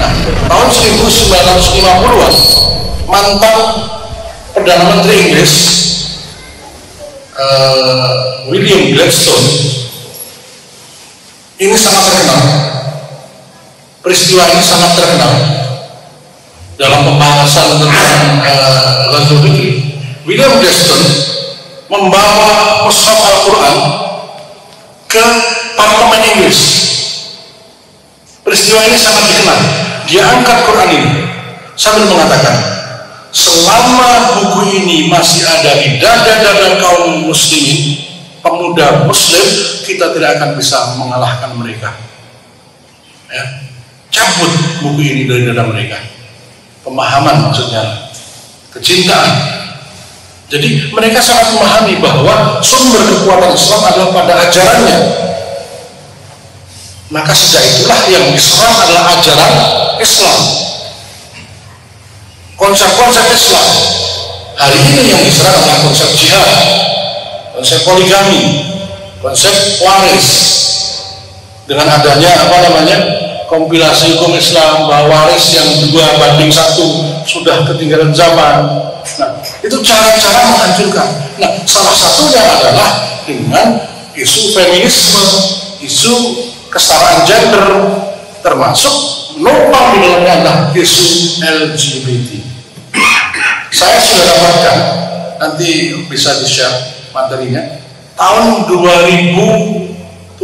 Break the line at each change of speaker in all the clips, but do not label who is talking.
Nah, tahun 1950-an mantan Perdana Menteri Inggris William Gladstone ini sangat terkenal. Peristiwa ini sangat terkenal dalam pembahasan tentang Ghazwatul Fikri. William Gladstone membawa mushaf Al-Quran ke parlemen Inggris. Peristiwa ini sangat dikenal. Dia angkat Quran ini sambil mengatakan, selama buku ini masih ada di dada-dada kaum muslimin, pemuda muslim, kita tidak akan bisa mengalahkan mereka. Ya. Cabut buku ini dari dada mereka. Pemahaman maksudnya, kecintaan. Jadi mereka sangat memahami bahwa sumber kekuatan Islam adalah pada ajarannya. Maka sejak itulah yang diserang adalah ajaran Islam, konsep-konsep Islam. Hari ini yang diserang adalah konsep jihad, konsep poligami, konsep waris. Dengan adanya kompilasi hukum Islam bahwa waris yang 2:1 sudah ketinggalan zaman. Nah, itu cara-cara menghancurkan. Nah, salah satunya adalah dengan isu feminisme, isu kesetaraan gender, termasuk nopang di dalamnya adalah isu LGBT. Saya sudah dapatkan, nanti bisa di-share materinya, tahun 2017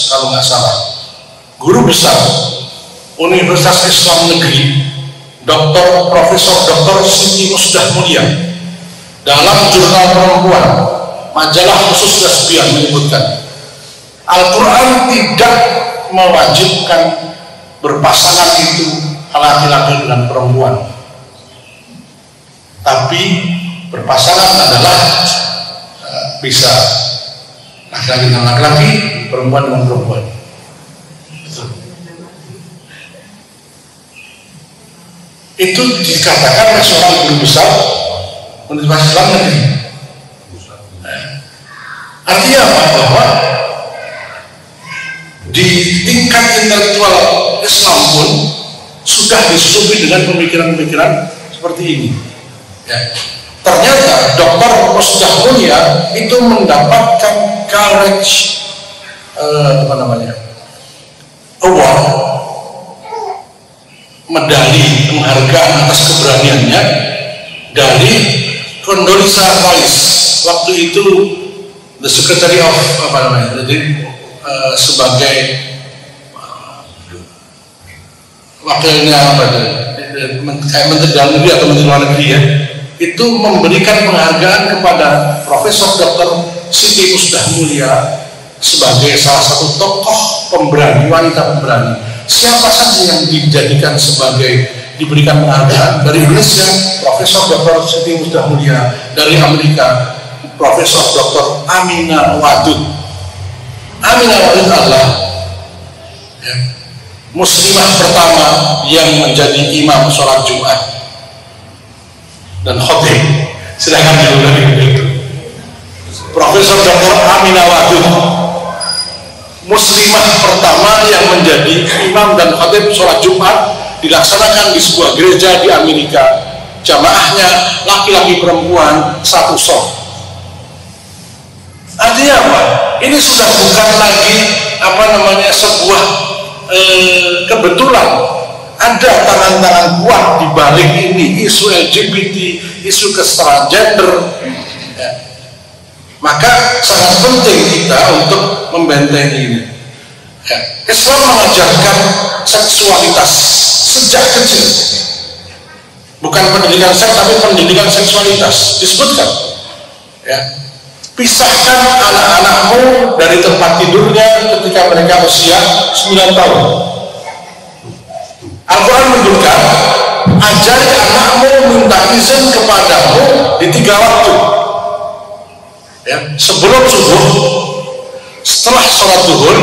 kalau nggak salah, guru besar Universitas Islam Negeri Profesor Dr. Siti Musdah Mulia dalam jurnal perempuan majalah khusus lesbian menyebutkan Al-Quran tidak mewajibkan berpasangan itu laki-laki dengan perempuan, tapi berpasangan adalah bisa laki-laki dengan laki-laki, perempuan dengan perempuan. Itu dikatakan oleh seorang guru besar Universitas Islam Negeri. Artinya apa? Bahwa di tingkat intelektual Islam pun sudah disusupi dengan pemikiran-pemikiran seperti ini. Ya. Ternyata Dr. Musdah Mulia itu mendapatkan Courage Award, medali penghargaan atas keberaniannya dari Condoleezza Rice, waktu itu the Secretary of sebagai wakilnya kayak Menteri Dalam Negeri atau Menteri Luar Negeri ya, itu memberikan penghargaan kepada Profesor Dr. Siti Musdah Mulia sebagai salah satu tokoh pemberani, wanita pemberani. Siapa saja yang dijadikan sebagai diberikan penghargaan? Dari Indonesia Profesor Dr. Siti Musdah Mulia, dari Amerika Profesor Dr. Aminah Wadud. Aminah Wadud adalah muslimah pertama yang menjadi imam sholat Jumat dan khotib. Silahkan diulangi itu. Profesor Dr. Aminah Wadud, muslimah pertama yang menjadi imam dan khatib sholat Jumat, dilaksanakan di sebuah gereja di Amerika. Jamaahnya laki-laki perempuan satu shaf. Artinya apa? Ini sudah bukan lagi sebuah kebetulan. Ada tangan-tangan kuat di balik ini, isu LGBT, isu kesetaraan gender. Ya. Maka sangat penting kita untuk membentengi ini. Ya. Islam mengajarkan seksualitas sejak kecil. Bukan pendidikan seks, tapi pendidikan seksualitas. Disebutkan. Ya. Pisahkan anak-anakmu dari tempat tidurnya ketika mereka usia 9 tahun. Al-Quran menyebutkan, ajari anakmu minta izin kepadamu di 3 waktu. Ya, sebelum subuh, setelah sholat zuhur,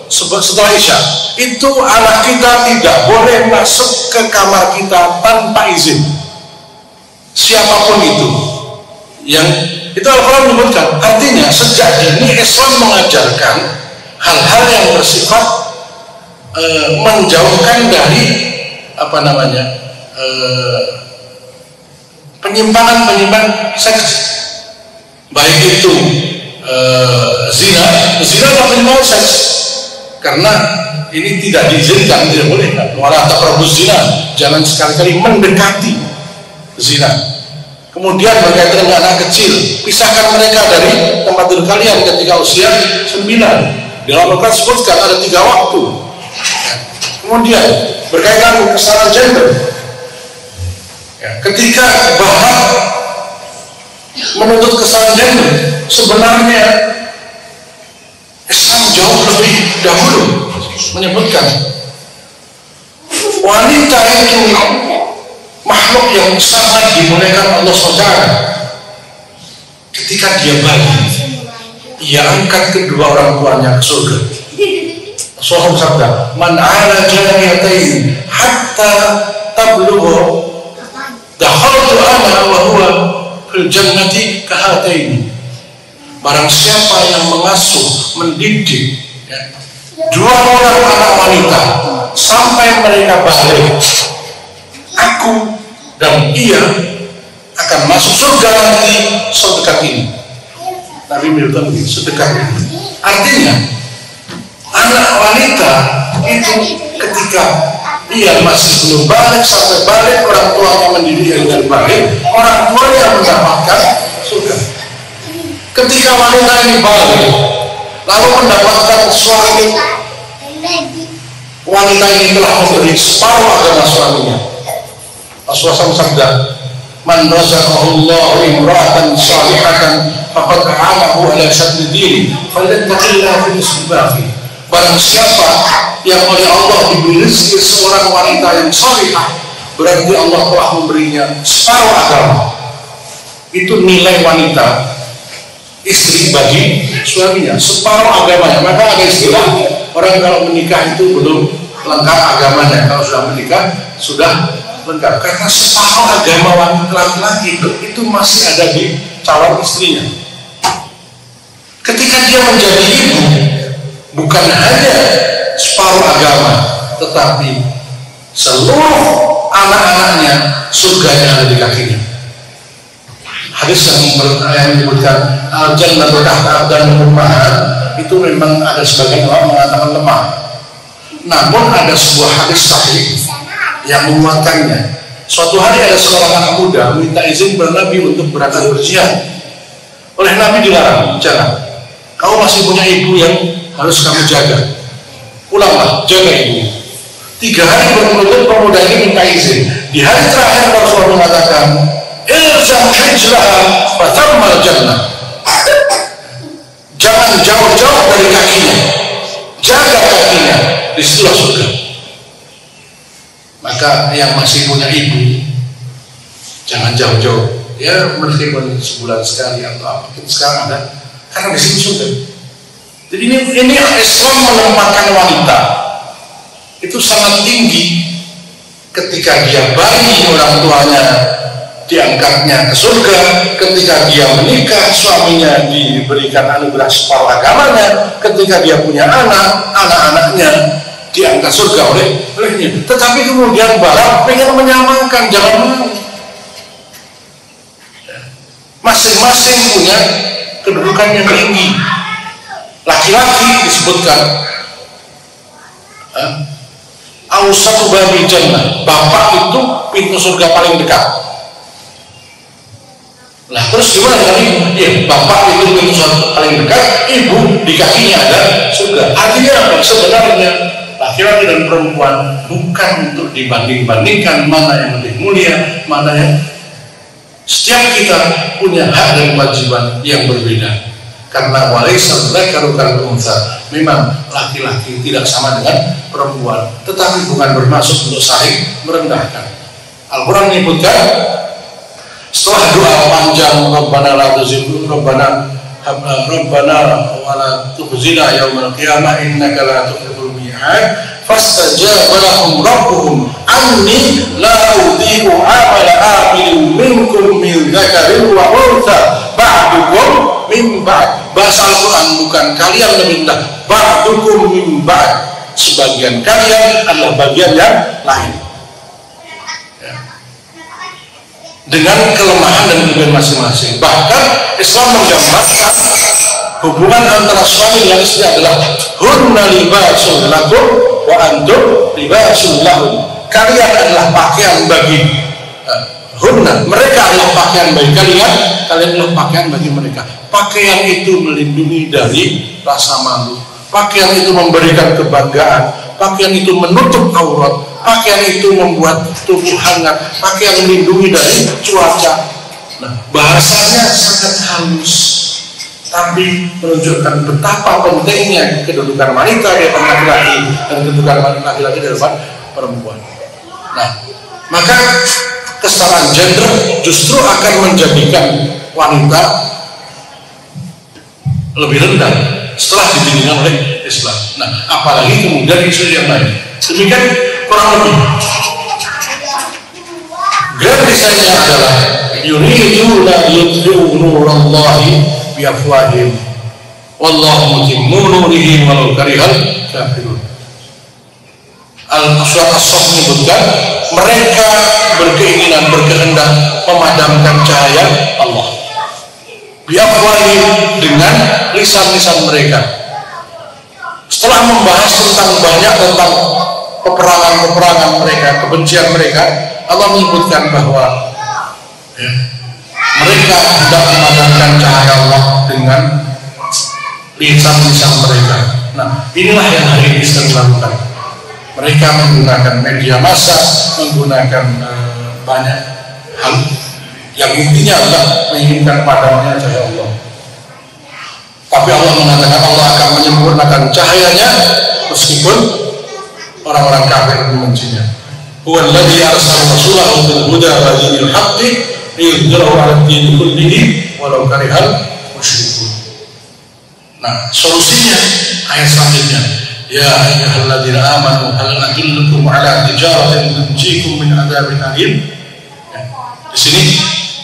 setelah isya. Itu anak kita tidak boleh masuk ke kamar kita tanpa izin. Siapapun itu. Itu Al-Quran menyebutkan. Artinya sejak dini Islam mengajarkan hal-hal yang bersifat menjauhkan dari penyimpangan seks, baik itu zina atau penyimpangan seks, karena ini tidak diizinkan, tidak boleh. Wala taqrabuz zina, jangan sekali-kali mendekati zina. Kemudian berkaitan dengan anak kecil, pisahkan mereka dari tempat tidur kalian ketika usia 9. Dalam Al-Quran sebutkan ada 3 waktu. Kemudian berkaitan dengan kesetaraan gender, ketika bahas menuntut kesetaraan gender, sebenarnya Islam jauh lebih dahulu menyebutkan wanita itu makhluk yang sangat dimuliakan Allah SWT. Ketika dia bayi, ia angkat kedua orang tuanya ke surga. Rasulullah sabda, man ala jariyatain hatta tablughu dakhaltu ana wa huwa fil jannati kahataini. Barang siapa yang mengasuh, mendidik dua orang anak wanita sampai mereka balik, aku dan ia akan masuk surga nanti sedekat ini. Nabi bilang sedekat ini. Artinya anak wanita itu ketika ia masih belum balik, sampai balik orang tuanya mendidik dengan baik, orang tuanya mendapatkan surga. Ketika wanita ini balik lalu mendapatkan suami, wanita ini telah memberi separuh agama suaminya. Rasulullah sabda, man razaqahullahu imra'atan salihatan faqad a'anahu ala syaddi dini falyattaqillaha fi nisbati. Barang siapa yang oleh Allah diberi rezeki seorang wanita yang salihah, berarti Allah telah memberinya separuh agama. Itu nilai wanita, istri bagi suaminya, separuh agamanya. Maka ada istilah, orang kalau menikah itu belum lengkap agamanya, kalau sudah menikah sudah lengkap, karena separuh agama wanita laki-laki itu masih ada di calon istrinya. Ketika dia menjadi ibu, bukan hanya separuh agama, tetapi seluruh anak-anaknya surganya ada di kakinya. Hadis yang menyebutkan al-jannatu tahta aqdamil ummahat itu memang ada sebagian orang mengatakan lemah. Namun ada sebuah hadis sahih yang menguatkannya. Suatu hari ada seorang anak muda minta izin kepada Nabi untuk berangkat berjihad. Oleh Nabi dilarang, jangan. Kau masih punya ibu yang harus kamu jaga. Pulanglah, jaga ibu. 3 hari berturut-turut pemuda ini minta izin. Di hari terakhir Rasulullah mengatakan, ilzam hijrah fatammal jannah. Jangan jauh-jauh dari kakinya, jaga kakinya, disitulah surga. Maka yang masih punya ibu, jangan jauh-jauh. Ya meskipun sebulan sekali atau apa, sekarang ada, karena di sini surga. Jadi ini Islam menempatkan wanita itu sangat tinggi. Ketika dia bayi, orang tuanya diangkatnya ke surga. Ketika dia menikah, suaminya diberikan anugerah separuh agamanya. Ketika dia punya anak, anak-anaknya diangkat surga olehnya. Tetapi kemudian barat pengen menyamakan, jangan mau. Masing-masing punya kedudukan yang tinggi. Laki-laki disebutkan awsatu babil jannah, bapak itu pintu surga paling dekat. Lah terus gimana dengan ibu? Ya, bapak itu pintu surga paling dekat, ibu di kakinya ada surga. Artinya apa? Sebenarnya laki-laki dan perempuan bukan untuk dibanding-bandingkan mana yang lebih mulia, mana yang. Setiap kita punya hak dan kewajiban yang berbeda. Karena walaisal dzakaru kal untha, memang laki-laki tidak sama dengan perempuan, tetapi bukan bermaksud untuk saling merendahkan. Al-Quran menyebutkan setelah doa panjang, Rabbana la tuzigh Rabbana wa la tukhzina yaumal qiyamah innaka la tukhliful mi'ad, fastajaba lahum rabbuhum anni la udhi'u amala amilin minkum min dzakarin wa untha ba'dukum min ba'd. Bahasa Al-Quran bukan kalian lebih rendah, ba'dukum min ba'd, sebagian kalian adalah bagian yang lain. dengan kelemahan dan kelebihan masing-masing. Bahkan Islam menggambarkan hubungan antara suami dan istri adalah hunna libasul lakum wa antum libasul lahum. Kalian adalah pakaian bagi hunna, mereka adalah pakaian bagi kalian, kalian adalah pakaian bagi mereka. Pakaian itu melindungi dari rasa malu, pakaian itu memberikan kebanggaan, pakaian itu menutup aurat, pakaian itu membuat tubuh hangat, pakaian melindungi dari cuaca. Nah, bahasanya sangat halus, tapi menunjukkan betapa pentingnya kedudukan wanita di depan laki-laki dan kedudukan laki-laki di depan perempuan. Nah, maka kesetaraan gender justru akan menjadikan wanita lebih rendah setelah ditinggikan oleh Islam. Nah, apalagi kemudian isu yang lain. Demikian kurang lebih. Grand desainnya adalah yuriduna yudhi'u nurallahi biafwahihim wallahu mutimmu nurihi walau karihal kafirun. Al-Surat As-Saff menyebutkan mereka berkeinginan, berkehendak memadamkan cahaya Allah biafwahihim, dengan lisan-lisan mereka. Setelah membahas banyak tentang peperangan mereka, kebencian mereka, Allah menyebutkan bahwa mereka hendak memadamkan cahaya Allah dengan lisan-lisan mereka. Nah, inilah yang hari ini sedang dilakukan. Mereka menggunakan media massa, menggunakan banyak hal yang intinya adalah menginginkan padamnya cahaya Allah. Tapi Allah mengatakan Allah akan menyempurnakan cahayanya meskipun orang-orang kafir membencinya. Huwa alladzi arsala rasulahu bil huda wa dinil haqqi liyudhhirahu 'ala ad-din kullihi walau karihal musyrikun. Nah, solusinya ayat selanjutnya, ya ayyuhalladzina amanu hal adullukum 'ala tijaratin tunjikum min 'adzabin alim. Di sini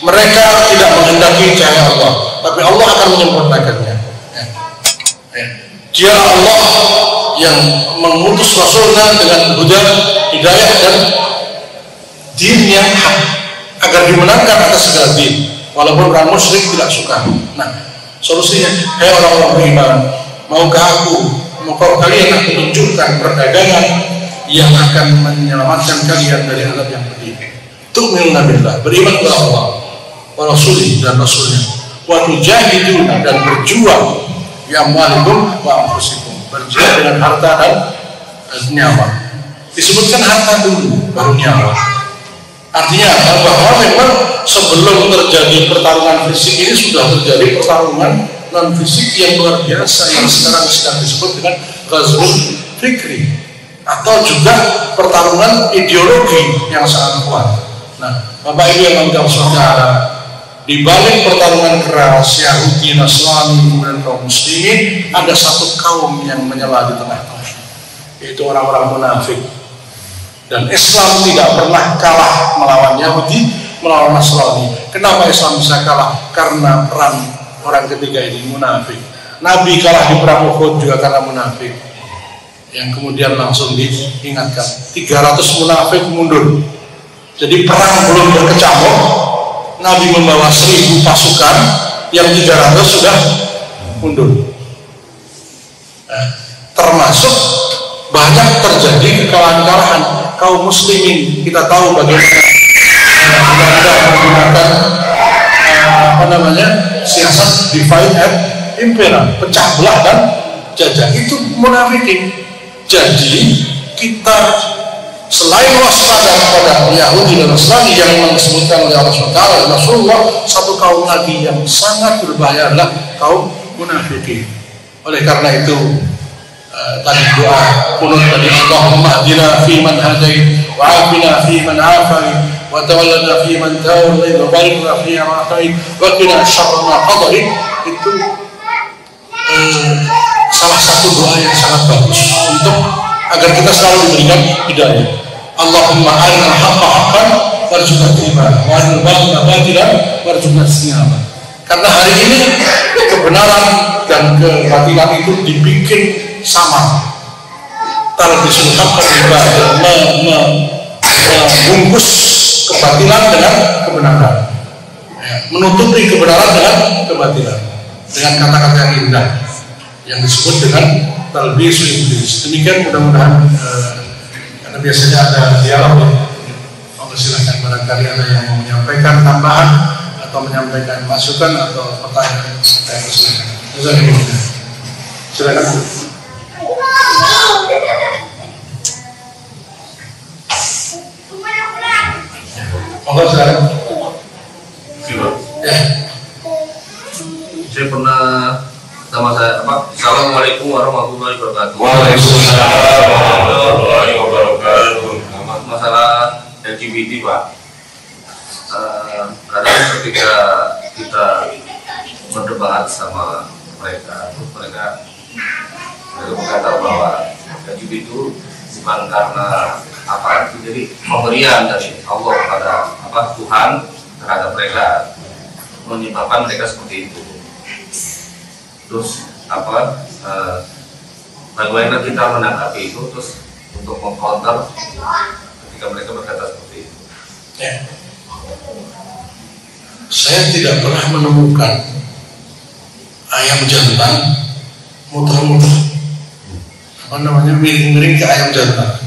mereka tidak menghendaki cahaya Allah, tapi Allah akan menyempurnakannya. Dia Allah yang mengutus Rasulnya dengan huda, hidayah dan din yang hak agar dimenangkan atas segala din, walaupun orang musyrik tidak suka. Nah, solusinya, hai orang-orang beriman, maukah kalian aku tunjukkan perdagangan yang akan menyelamatkan kalian dari azab yang pedih. Tu'minuna billah, beriman kepada Allah wa rasulih dan rasulnya, wa tujahiduna, dan berjuang bi amwalikum wa anfusikum, berjuang dengan harta dan nyawa. Disebutkan harta dulu baru nyawa. Artinya bahwa memang sebelum terjadi pertarungan fisik ini sudah terjadi pertarungan non fisik yang luar biasa yang sekarang sedang disebut dengan ghazwul fikri, atau juga pertarungan ideologi yang sangat kuat. Nah, Bapak Ibu yang mengatakan saudara, di balik pertarungan keras Yahudi, Nasrani, dan kaum muslimin, ada satu kaum yang menyela di tengah-tengah, yaitu orang-orang munafik. Dan Islam tidak pernah kalah melawan Yahudi, melawan Nasrani. Kenapa Islam bisa kalah? Karena peran orang ketiga ini, munafik. Nabi kalah di perang Uhud juga karena munafik, yang kemudian langsung diingatkan 300 munafik mundur. Jadi perang belum berkecamuk, Nabi membawa 1000 pasukan, yang 300 sudah mundur. Termasuk banyak terjadi kekalahan-kalahan kaum muslimin. Kita tahu bagaimana Belanda menggunakan siasat divide and impera, pecah belah dan jajah. Itu munafikin. Jadi kita selain waspada kepada Yahudi dan Nasrani yang memang disebutkan oleh Allah SWT dan Rasulullah, satu kaum lagi yang sangat berbahaya adalah kaum munafikin. Oleh karena itu tadi doa kunut tadi, Allahumma hdina fi man hadait wa afina fi man afait wa tawallana fi man tawallait wa barik lana fi ma atait wa qina syarra ma qadait. Itu salah satu doa yang sangat bagus untuk agar kita selalu diberikan hidayah. Allahumma arinal haqqa haqqan warzuqna ittiba'ah wa arinal batila batilan warzuqna ijtinabah. Karena hari ini kebenaran dan kebatilan itu dibikin sama. Talbisul haqqa bil batil, membungkus kebatilan dengan kebenaran, menutupi kebenaran dengan kebatilan, dengan kata-kata yang indah yang disebut dengan talbisul iblis. Demikian mudah-mudahan, karena biasanya ada dialog ya. Silahkan barangkali ada yang mau menyampaikan tambahan atau menyampaikan masukan atau pertanyaan, saya persilakan. Silakan. Monggo silakan. Ya.
Saya pernah sama saya Assalamualaikum warahmatullahi wabarakatuh.
Waalaikumsalam warahmatullahi wabarakatuh.
Masalah LGBT, Pak. Kadang ketika kita berdebat sama mereka berkata bahwa LGBT itu bukan karena apa, itu jadi pemberian dari Allah kepada Tuhan terhadap mereka, menyebabkan mereka seperti itu. Terus bagaimana kita menanggapi itu, terus untuk mengcounter ketika mereka berkata seperti itu?
Ya. Saya tidak pernah menemukan ayam jantan muter-muter miring-miring ke ayam jantan.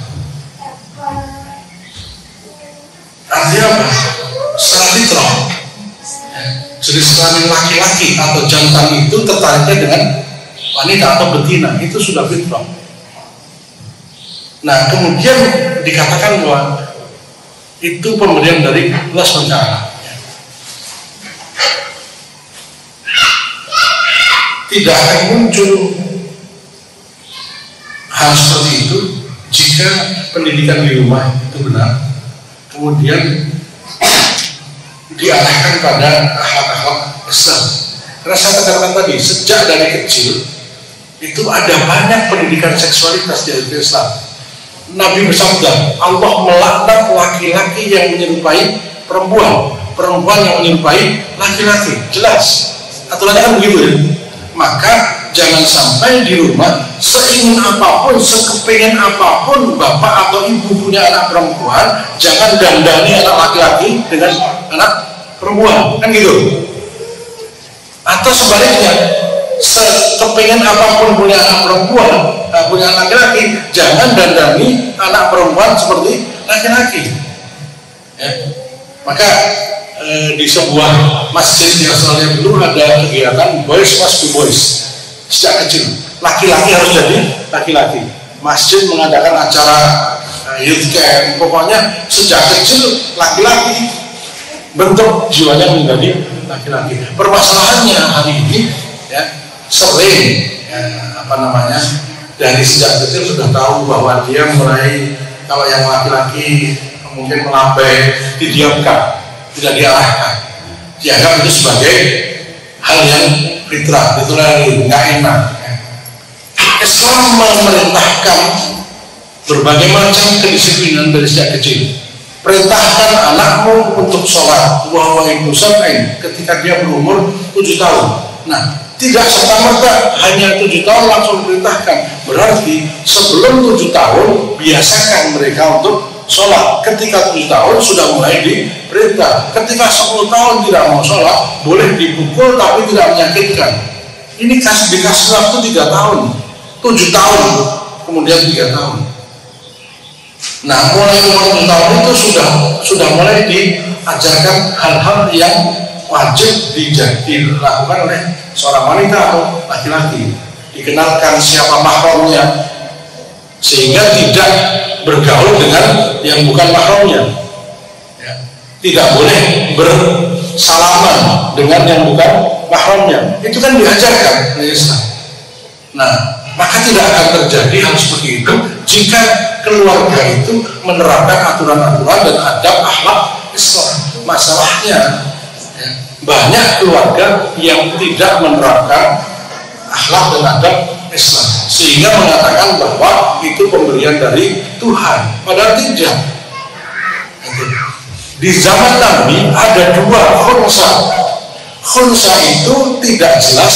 Artinya apa? Secara fitrah, jenis kelamin laki-laki atau jantan itu tertariknya dengan wanita atau betina, itu sudah fitrah. Nah, kemudian dikatakan bahwa itu pemberian dari Allah SWT. Tidak akan muncul hal seperti itu jika pendidikan di rumah itu benar, kemudian diarahkan pada akhlak-akhlak Islam. Karena saya katakan tadi, sejak dari kecil itu ada banyak pendidikan seksualitas di Islam. Nabi bersabda, Allah melaknat laki-laki yang menyerupai perempuan, perempuan yang menyerupai laki-laki. Jelas aturannya kan begitu ya. Maka jangan sampai di rumah seingin apapun, sekepingin apapun bapak atau ibu punya anak perempuan, jangan dandani anak laki-laki dengan anak perempuan, kan gitu. Atau sebaliknya, sekepingin apapun punya anak perempuan, punya anak laki-laki, jangan dandani anak perempuan seperti laki-laki. Ya. Maka di sebuah masjid di Australia dulu ada kegiatan boys must be boys. Sejak kecil laki-laki harus jadi laki-laki. Masjid mengadakan acara youth camp, pokoknya sejak kecil laki-laki, bentuk jiwanya menjadi laki-laki. Permasalahannya hari ini ya, sering dari sejak kecil sudah tahu bahwa dia mulai, kalau yang laki-laki mungkin melambai, didiamkan, tidak diarahkan, dianggap itu sebagai hal yang fitrah, itulah nggak enak. Islam memerintahkan berbagai macam kedisiplinan dari sejak kecil. Perintahkan anakmu untuk sholat wa itu sampai ketika dia berumur 7 tahun. Nah, tidak serta-merta hanya 7 tahun langsung diperintahkan. Berarti sebelum 7 tahun biasakan mereka untuk sholat. Ketika 7 tahun sudah mulai diperintah. Ketika 10 tahun tidak mau sholat, boleh dipukul tapi tidak menyakitkan. Ini dikasih waktu 3 tahun, 7 tahun, kemudian 3 tahun. Nah, mulai umur 7 tahun itu sudah mulai diajarkan hal-hal yang wajib dilakukan oleh seorang wanita atau laki-laki. Dikenalkan siapa mahramnya, sehingga tidak bergaul dengan yang bukan mahramnya. Ya. Tidak boleh bersalaman dengan yang bukan mahramnya. Itu kan diajarkan oleh Islam. Nah, maka tidak akan terjadi hal seperti itu jika keluarga itu menerapkan aturan-aturan dan adab akhlak Islam. Masalahnya ya, banyak keluarga yang tidak menerapkan akhlak dan adab Islam, sehingga mengatakan bahwa itu pemberian dari Tuhan, padahal tidak. Di zaman Nabi ada 2 khunsa. Khunsa itu tidak jelas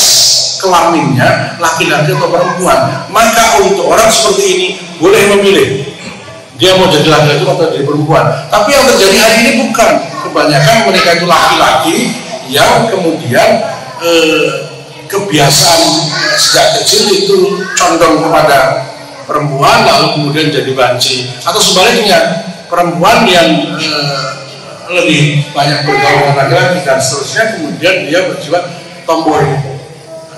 kelaminnya laki-laki atau perempuan. Maka untuk orang seperti ini boleh memilih. dia mau jadi laki-laki atau jadi perempuan. Tapi yang terjadi hari ini bukan, kebanyakan mereka itu laki-laki yang kemudian kebiasaan sejak kecil itu condong kepada perempuan lalu kemudian jadi banci, atau sebaliknya perempuan yang lebih banyak bergaul dengan laki-laki dan seterusnya kemudian dia bersifat tomboy.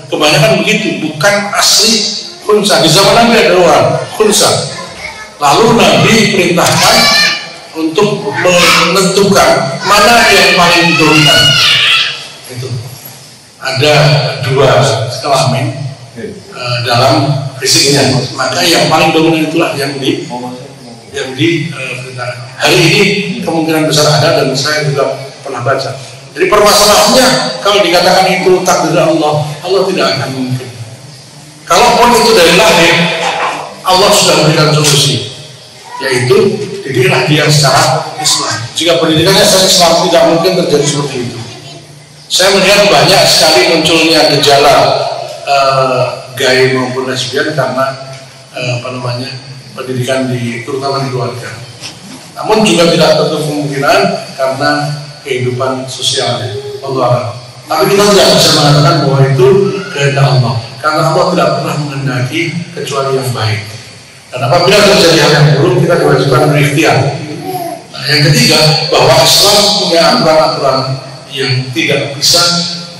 Kebanyakan begitu, bukan asli khunsa. Di zaman Nabi ada orang khunsa, lalu Nabi perintahkan untuk menentukan mana yang paling dominan. Itu ada dua kelamin dalam fisiknya, maka yang paling dominan itulah yang diperintahkan. Hari ini kemungkinan besar ada, dan saya juga pernah baca. Jadi permasalahannya, kalau dikatakan itu takdir Allah, Allah tidak akan mungkin. Kalaupun itu dari lahir, Allah sudah memberikan solusi, yaitu didiklah dia secara Islam. Jika pendidikannya secara Islam, tidak mungkin terjadi seperti itu. Saya melihat banyak sekali munculnya gejala gay maupun lesbian karena pendidikan terutama di keluarga. Namun juga tidak tertutup kemungkinan karena kehidupan sosialnya. Allah. Tapi kita tidak bisa mengatakan bahwa itu kehendak Allah, karena Allah tidak pernah menghendaki kecuali yang baik. Dan apabila terjadi hal yang buruk, kita diwajibkan berikhtiar. Nah, yang ketiga, bahwa Islam punya aturan-aturan yang tidak bisa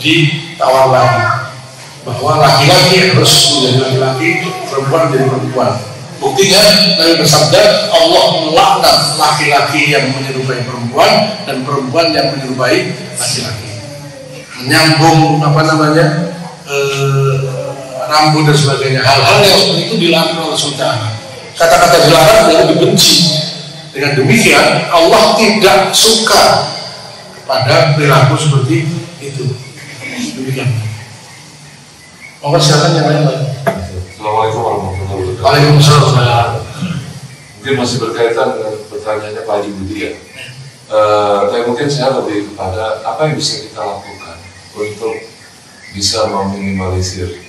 ditawar lagi, bahwa laki-laki harus menjadi laki-laki, perempuan menjadi perempuan. Buktinya Nabi bersabda, Allah melaknat laki-laki yang menyerupai perempuan dan perempuan yang menyerupai laki-laki. Menyambung rambut dan sebagainya, hal-hal yang seperti itu dilarang oleh Sultan. Kata-kata dilarang dan dibenci. Dengan demikian Allah tidak suka pada perilaku seperti itu. Demikian. Monggo silakan yang lain.
Assalamualaikum warahmatullahi wabarakatuh.
Waalaikumsalam.
Mungkin masih berkaitan dengan pertanyaannya Pak Haji Budi ya. Tapi mungkin saya lebih kepada apa yang bisa kita lakukan untuk bisa meminimalisir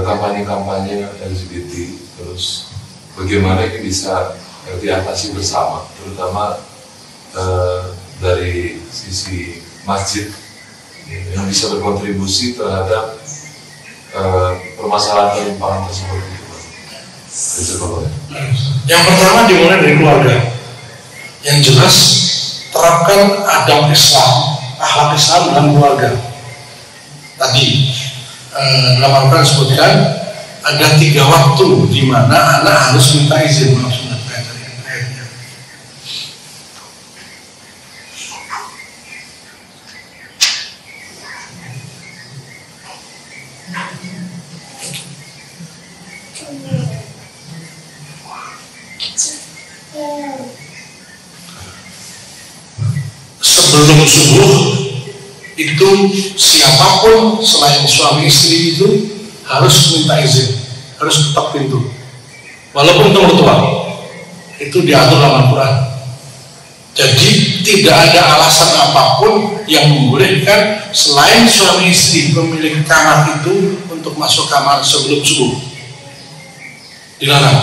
kampanye-kampanye LGBT, terus bagaimana ini bisa diatasi bersama, terutama dari sisi masjid yang bisa berkontribusi terhadap permasalahan penyimpangan tersebut.
Yang pertama dimulai dari keluarga. Yang jelas terapkan adab Islam, akhlak Islam dalam keluarga. Tadi dalam Al-Quran disebutkan ada 3 waktu di mana anak harus minta izin. Sebelum subuh itu siapapun selain suami istri itu harus minta izin, harus ketok pintu, walaupun itu mertua. Itu diatur dalam Al-Quran. Jadi tidak ada alasan apapun yang membolehkan selain suami istri pemilik kamar itu untuk masuk kamar sebelum subuh. Dilarang.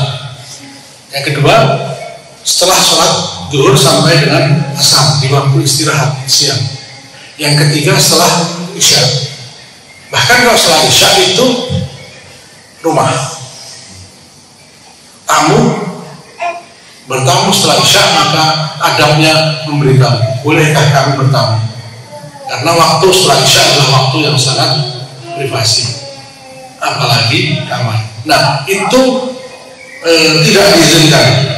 Yang kedua, setelah sholat zuhur sampai dengan asar di waktu istirahat siang. Yang ketiga setelah isya. Bahkan kalau setelah isya itu rumah tamu bertamu setelah isya, maka adabnya memberitahu, bolehkah kami bertamu? Karena waktu setelah isya adalah waktu yang sangat privasi, apalagi kamar. Nah itu tidak diizinkan.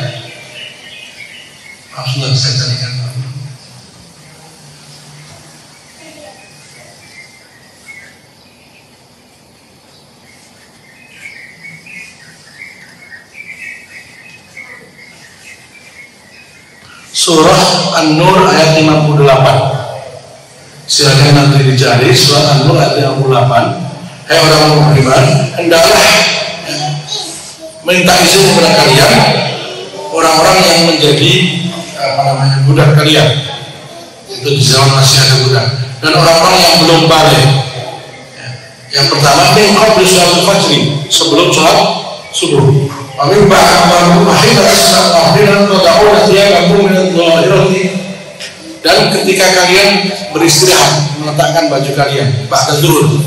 Sudah saya carikan. Surah An-Nur ayat 58. Silakan nanti dicari surah An-Nur ayat 58. Hai orang beriman, hendaklah minta izin kepada kalian orang-orang yang menjadi budak kalian. Itu di zaman masih ada budak. Dan orang-orang yang belum balik. Yang pertama, min qabli sholatil fajr, sebelum sholat subuh. Amin ba'amalu akhirah akhirah tada'una thiyagakum min adh-dhahirati, dan ketika kalian beristirahat meletakkan baju kalian ba'da zuhur,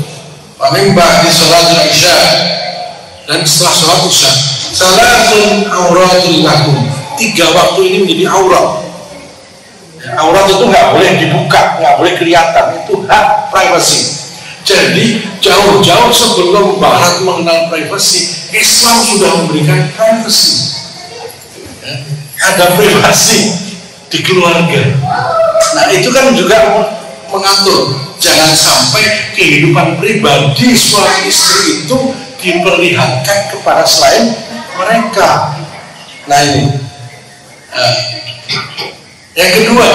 amin ba'di sholatil isya, dan setelah sholat isya, salatun auratul lakum, 3 waktu ini menjadi aurat. Aurat itu nggak boleh dibuka, nggak boleh kelihatan, itu hak privasi. Jadi jauh-jauh sebelum Barat mengenal privasi, Islam sudah memberikan privasi. Ada privasi di keluarga. Nah itu kan juga mengatur, jangan sampai kehidupan pribadi suami istri itu diperlihatkan kepada selain mereka. Nah ini yang kedua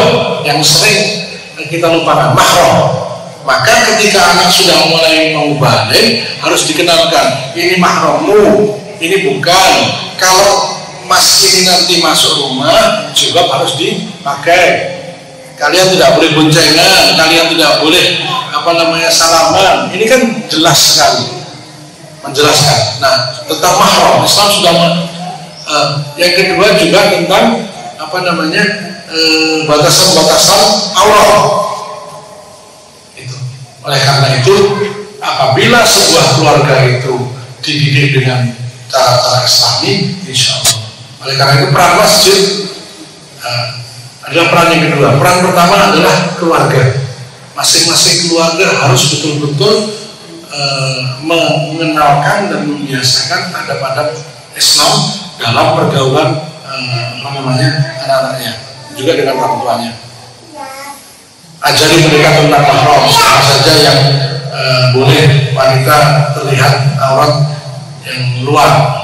yang sering kita lupakan, mahram. Maka ketika anak sudah mulai mau balik, harus dikenalkan, ini mahrammu, ini bukan. Kalau mas ini nanti masuk rumah, jilbab harus dipakai. Kalian tidak boleh boncengan, kalian tidak boleh salaman. Ini kan jelas sekali menjelaskan. Nah, tentang mahram, Islam sudah yang kedua juga tentang batasan-batasan aurat. Oleh karena itu, apabila sebuah keluarga itu dididik dengan cara-cara Islami, insya Allah. Oleh karena itu, peran masjid adalah peran yang kedua. Peran pertama adalah keluarga. Masing-masing keluarga harus betul-betul mengenalkan dan membiasakan adab-adab Islam dalam pergaulan anak-anaknya, juga dengan orang tuanya. Ajari mereka tentang mahram, apa saja yang boleh wanita terlihat aurat yang luar.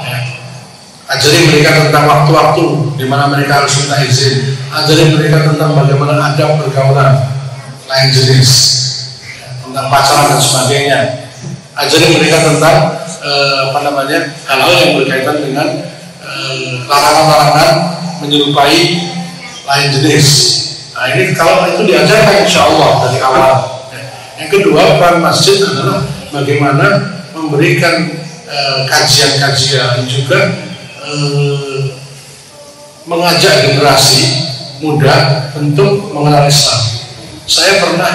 Ajari mereka tentang waktu-waktu di mana mereka harus minta izin. Ajari mereka tentang bagaimana adab pergaulan lain jenis, tentang pacaran dan sebagainya. Ajari mereka tentang hal-hal yang berkaitan dengan larangan-larangan menyerupai lain jenis. Nah ini kalau itu diajarkan insya Allah dari awal. Yang kedua, peran masjid adalah bagaimana memberikan kajian-kajian juga mengajak generasi muda untuk mengenal Islam. Saya pernah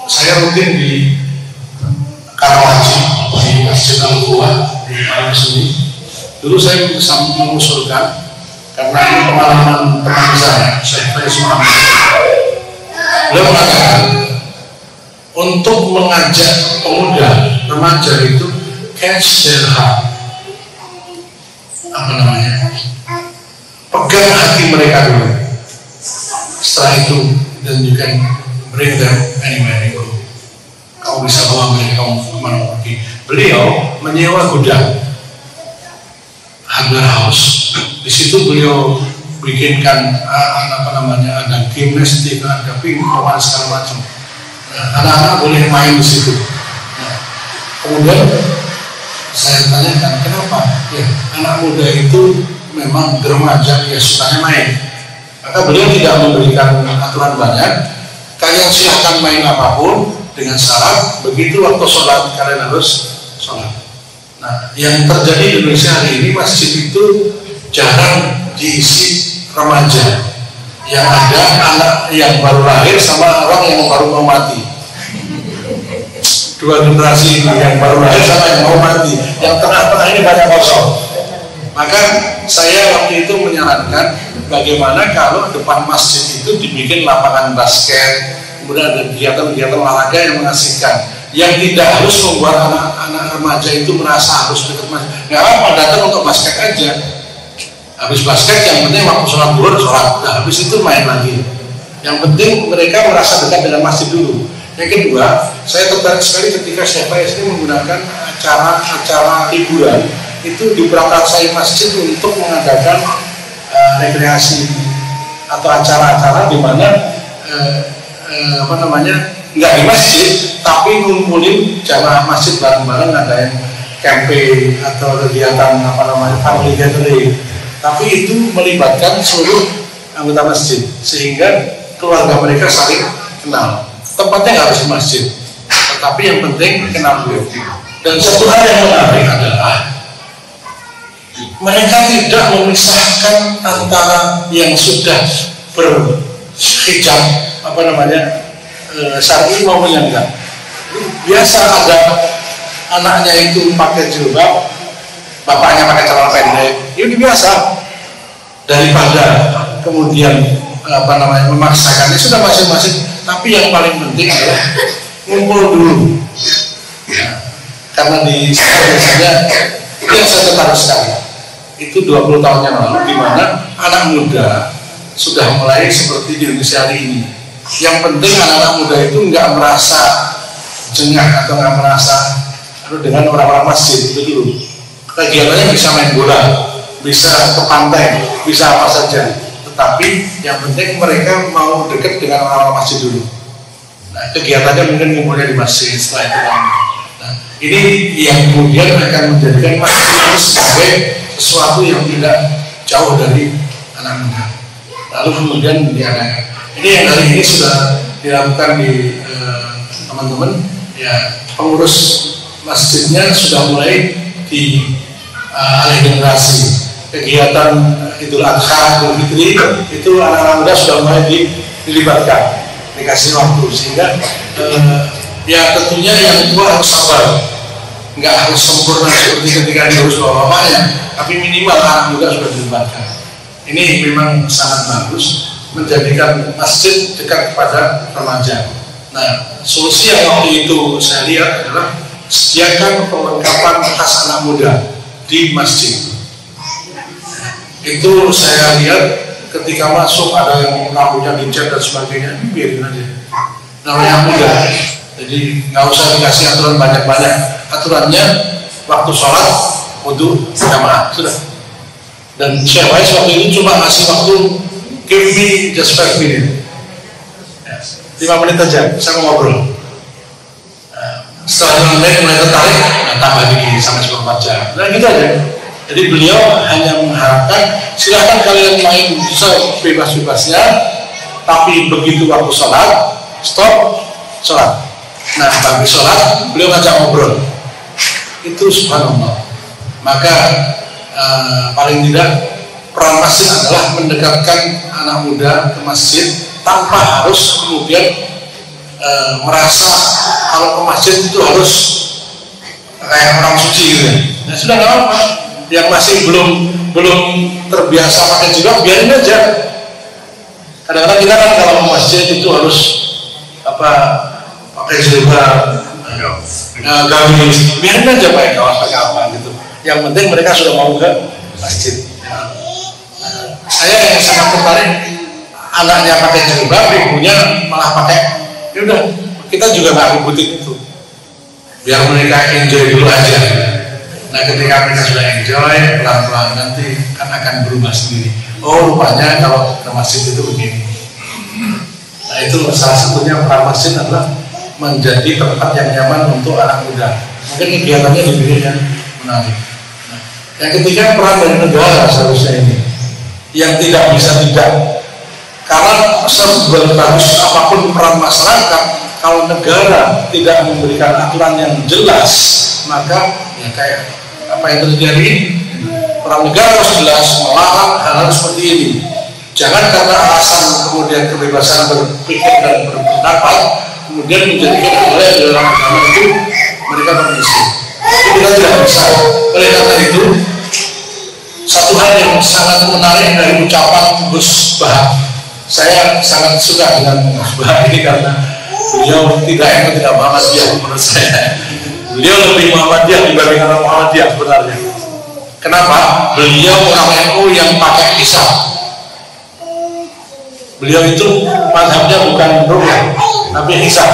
saya rutin di Karawaci di Masjid Al-Quwa di Malang Suni. Dulu saya mengusulkan, karena ini pengalaman teman saya, Syekh Faiz Muhammad. Beliau mengatakan untuk mengajak pemuda remaja itu catch their heart, pegang hati mereka dulu. Setelah itu, then you can bring them anywhere you go. Kamu bisa bawa mereka kemana pergi. Beliau menyewa gudang Hardware House. Di situ beliau bikinkan ada gimnastik, ada pingpong, segala macam. Anak-anak boleh main di situ. Kemudian saya tanyakan, kenapa? Ya, anak muda itu memang remaja, ya sukanya main. Maka beliau tidak memberikan aturan banyak. Kalian silahkan main apapun dengan syarat begitu waktu sholat kalian harus sholat. Nah, yang terjadi di Indonesia hari ini, masjid itu jarang diisi remaja. Yang ada anak yang baru lahir sama orang yang baru mau mati. Dua generasi ini, yang baru lahir sama yang mau mati. Yang tengah-tengah ini banyak kosong. Maka saya waktu itu menyarankan bagaimana kalau depan masjid itu dibikin lapangan basket, kemudian ada kegiatan-kegiatan olahraga yang mengasihkan, yang tidak harus membuat anak-anak remaja itu merasa harus dekat masjid. Nggak apa, datang untuk basket aja. Habis basket, yang penting waktu sholat zuhur sholat, nah, habis itu main lagi. Yang penting mereka merasa dekat dengan masjid dulu. Yang kedua, saya tertarik sekali ketika Syekh Faiz ini menggunakan acara hiburan itu diprakarsai masjid untuk mengadakan rekreasi atau acara-acara di mana nggak di masjid tapi ngumpulin jamaah masjid bareng-bareng, ngadain campaign atau kegiatan family gathering, tapi itu melibatkan seluruh anggota masjid sehingga keluarga mereka saling kenal. Tempatnya nggak harus di masjid, tetapi yang penting kenal dulu. Dan satu hal yang menarik adalah Mereka tidak memisahkan antara yang sudah berhijab syar'i maupun yang enggak. Biasa ada anaknya itu pakai jilbab, bapaknya pakai celana pendek, ini biasa. Daripada kemudian memaksakan, ini sudah masing-masing. Tapi yang paling penting adalah ngumpul dulu. Karena di biasanya itu yang saya tertarik sekali. Itu 20 tahun yang lalu, di mana anak muda sudah mulai seperti di Indonesia hari ini. Yang penting anak-anak muda itu nggak merasa jengah atau nggak merasa dengan orang-orang masjid itu dulu. Kegiatannya bisa main bola, bisa ke pantai, bisa apa saja. Tetapi yang penting mereka mau dekat dengan orang-orang masjid dulu. Nah, kegiatannya mungkin ngumpulnya di masjid setelah itu. Nah, ini yang kemudian akan menjadikan masjid itu sebagai sesuatu yang tidak jauh dari anak muda. Lalu kemudian diadakan. Ini yang hari ini sudah dilakukan di teman-teman, ya pengurus masjidnya sudah mulai di alih generasi. Kegiatan Idul Adha, Idul Fitri itu anak-anak muda sudah mulai dilibatkan, dikasih waktu, sehingga ya tentunya yang tua harus sabar, nggak harus sempurna seperti ketika diurus bapaknya, tapi minimal anak muda sudah dilibatkan. Ini memang sangat bagus, menjadikan masjid dekat kepada remaja. Nah, solusi yang waktu itu saya lihat adalah sediakan perlengkapan khas anak muda di masjid. Itu saya lihat ketika masuk ada yang rambutnya dicat dan sebagainya, biarin aja. Namanya muda, jadi nggak usah dikasih aturan banyak-banyak. Aturannya waktu sholat, wudu, jamaah, sudah. Dan Syekh Wais waktu itu cuma ngasih waktu, give me just 5 minutes, 5 menit aja, saya mau ngobrol. Setelah 5 menit mulai tertarik, tambah lagi sampai 4 jam. Nah gitu aja. Jadi beliau hanya mengharapkan silahkan kalian main sebebas-bebasnya, tapi begitu waktu sholat, stop sholat. Nah habis sholat beliau ngajak ngobrol. Itu subhanallah. Maka paling tidak peran masjid adalah mendekatkan anak muda ke masjid tanpa harus kemudian merasa kalau ke masjid itu harus kayak orang suci gitu ya. Nah, sudah nggak apa-apa. Yang masih belum terbiasa pakai jilbab, biarin aja. Kadang-kadang kita kan kalau ke masjid itu harus pakai jilbab, gamis, biarin aja pakai kaos, pakai apa gitu. Yang penting mereka sudah mau ke masjid. Saya yang sangat tertarik, anaknya pakai jilbab, ibunya malah pakai. Ya udah, kita juga nggak ngebutin itu. Biar mereka enjoy dulu aja. Nah ketika mereka sudah enjoy, pelan-pelan nanti kan akan berubah sendiri. Oh rupanya kalau ke masjid itu begini. Nah itu salah satunya peran masjid adalah menjadi tempat yang nyaman untuk anak muda. Mungkin kegiatannya dibikin yang menarik. Nah, yang ketiga peran dari negara seharusnya ini, yang tidak bisa tidak. Karena sebagus apapun peran masyarakat, kalau negara tidak memberikan aturan yang jelas, maka ya kayak apa yang terjadi, peran negara harus jelas melarang hal-hal seperti ini. Jangan karena alasan kemudian kebebasan berpikir dan berpendapat kemudian menjadikan hal-hal yang dalam agama itu mereka permisi. Itu kita tidak bisa. Oleh karena itu, satu hal yang sangat menarik dari ucapan Gus Bah, saya sangat suka dengan Gus Bah ini karena beliau tidak Muhammadiyah menurut saya. Beliau lebih Muhammadiyah dibanding orang Muhammadiyah sebenarnya. Kenapa? Beliau orang NU yang pakai hisab. Beliau itu mazhabnya bukan rukyah, tapi hisab.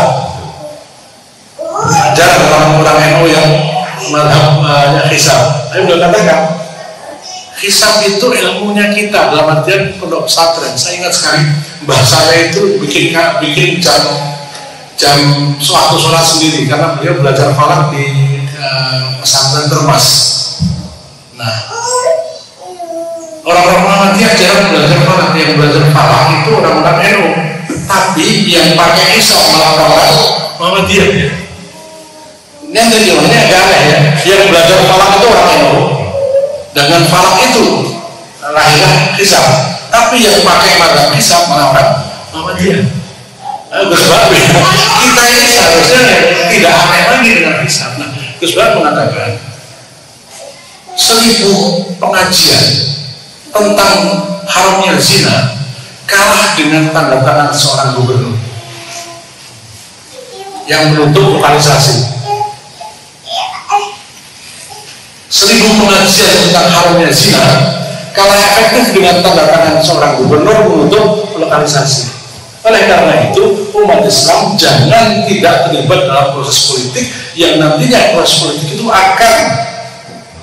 Jarang orang-orang NU yang mazhabnya hisab. Tapi beliau katakan, hisab itu ilmunya kita dalam artian pondok pesantren. Saya ingat sekali bahasanya itu bikin jam suatu sholat sendiri karena beliau belajar falak di pesantren Termas. Nah, orang-orang Muhammadiyah jarang belajar falak. Yang belajar falak itu orang-orang NU, tapi yang pakai hisab malah orang Muhammadiyah. Ini yang terjadinya agak aneh ya. Yang belajar falak itu orang NU, Dengan falak itu lahirlah hisab. Tapi yang pakai mazhab hisab malah orang Muhammadiyah. Gus Babi, kita ini seharusnya tidak aneh lagi dengan hisab. Nah, Gus Babi mengatakan 1000 pengajian tentang haramnya zina kalah dengan tanda tangan seorang gubernur yang menutup lokalisasi. 1000 pengajian tentang haramnya zina kalah efektif dengan tanda tangan seorang gubernur menutup lokalisasi. Oleh karena itu, umat Islam jangan tidak terlibat dalam proses politik yang nantinya proses politik itu akan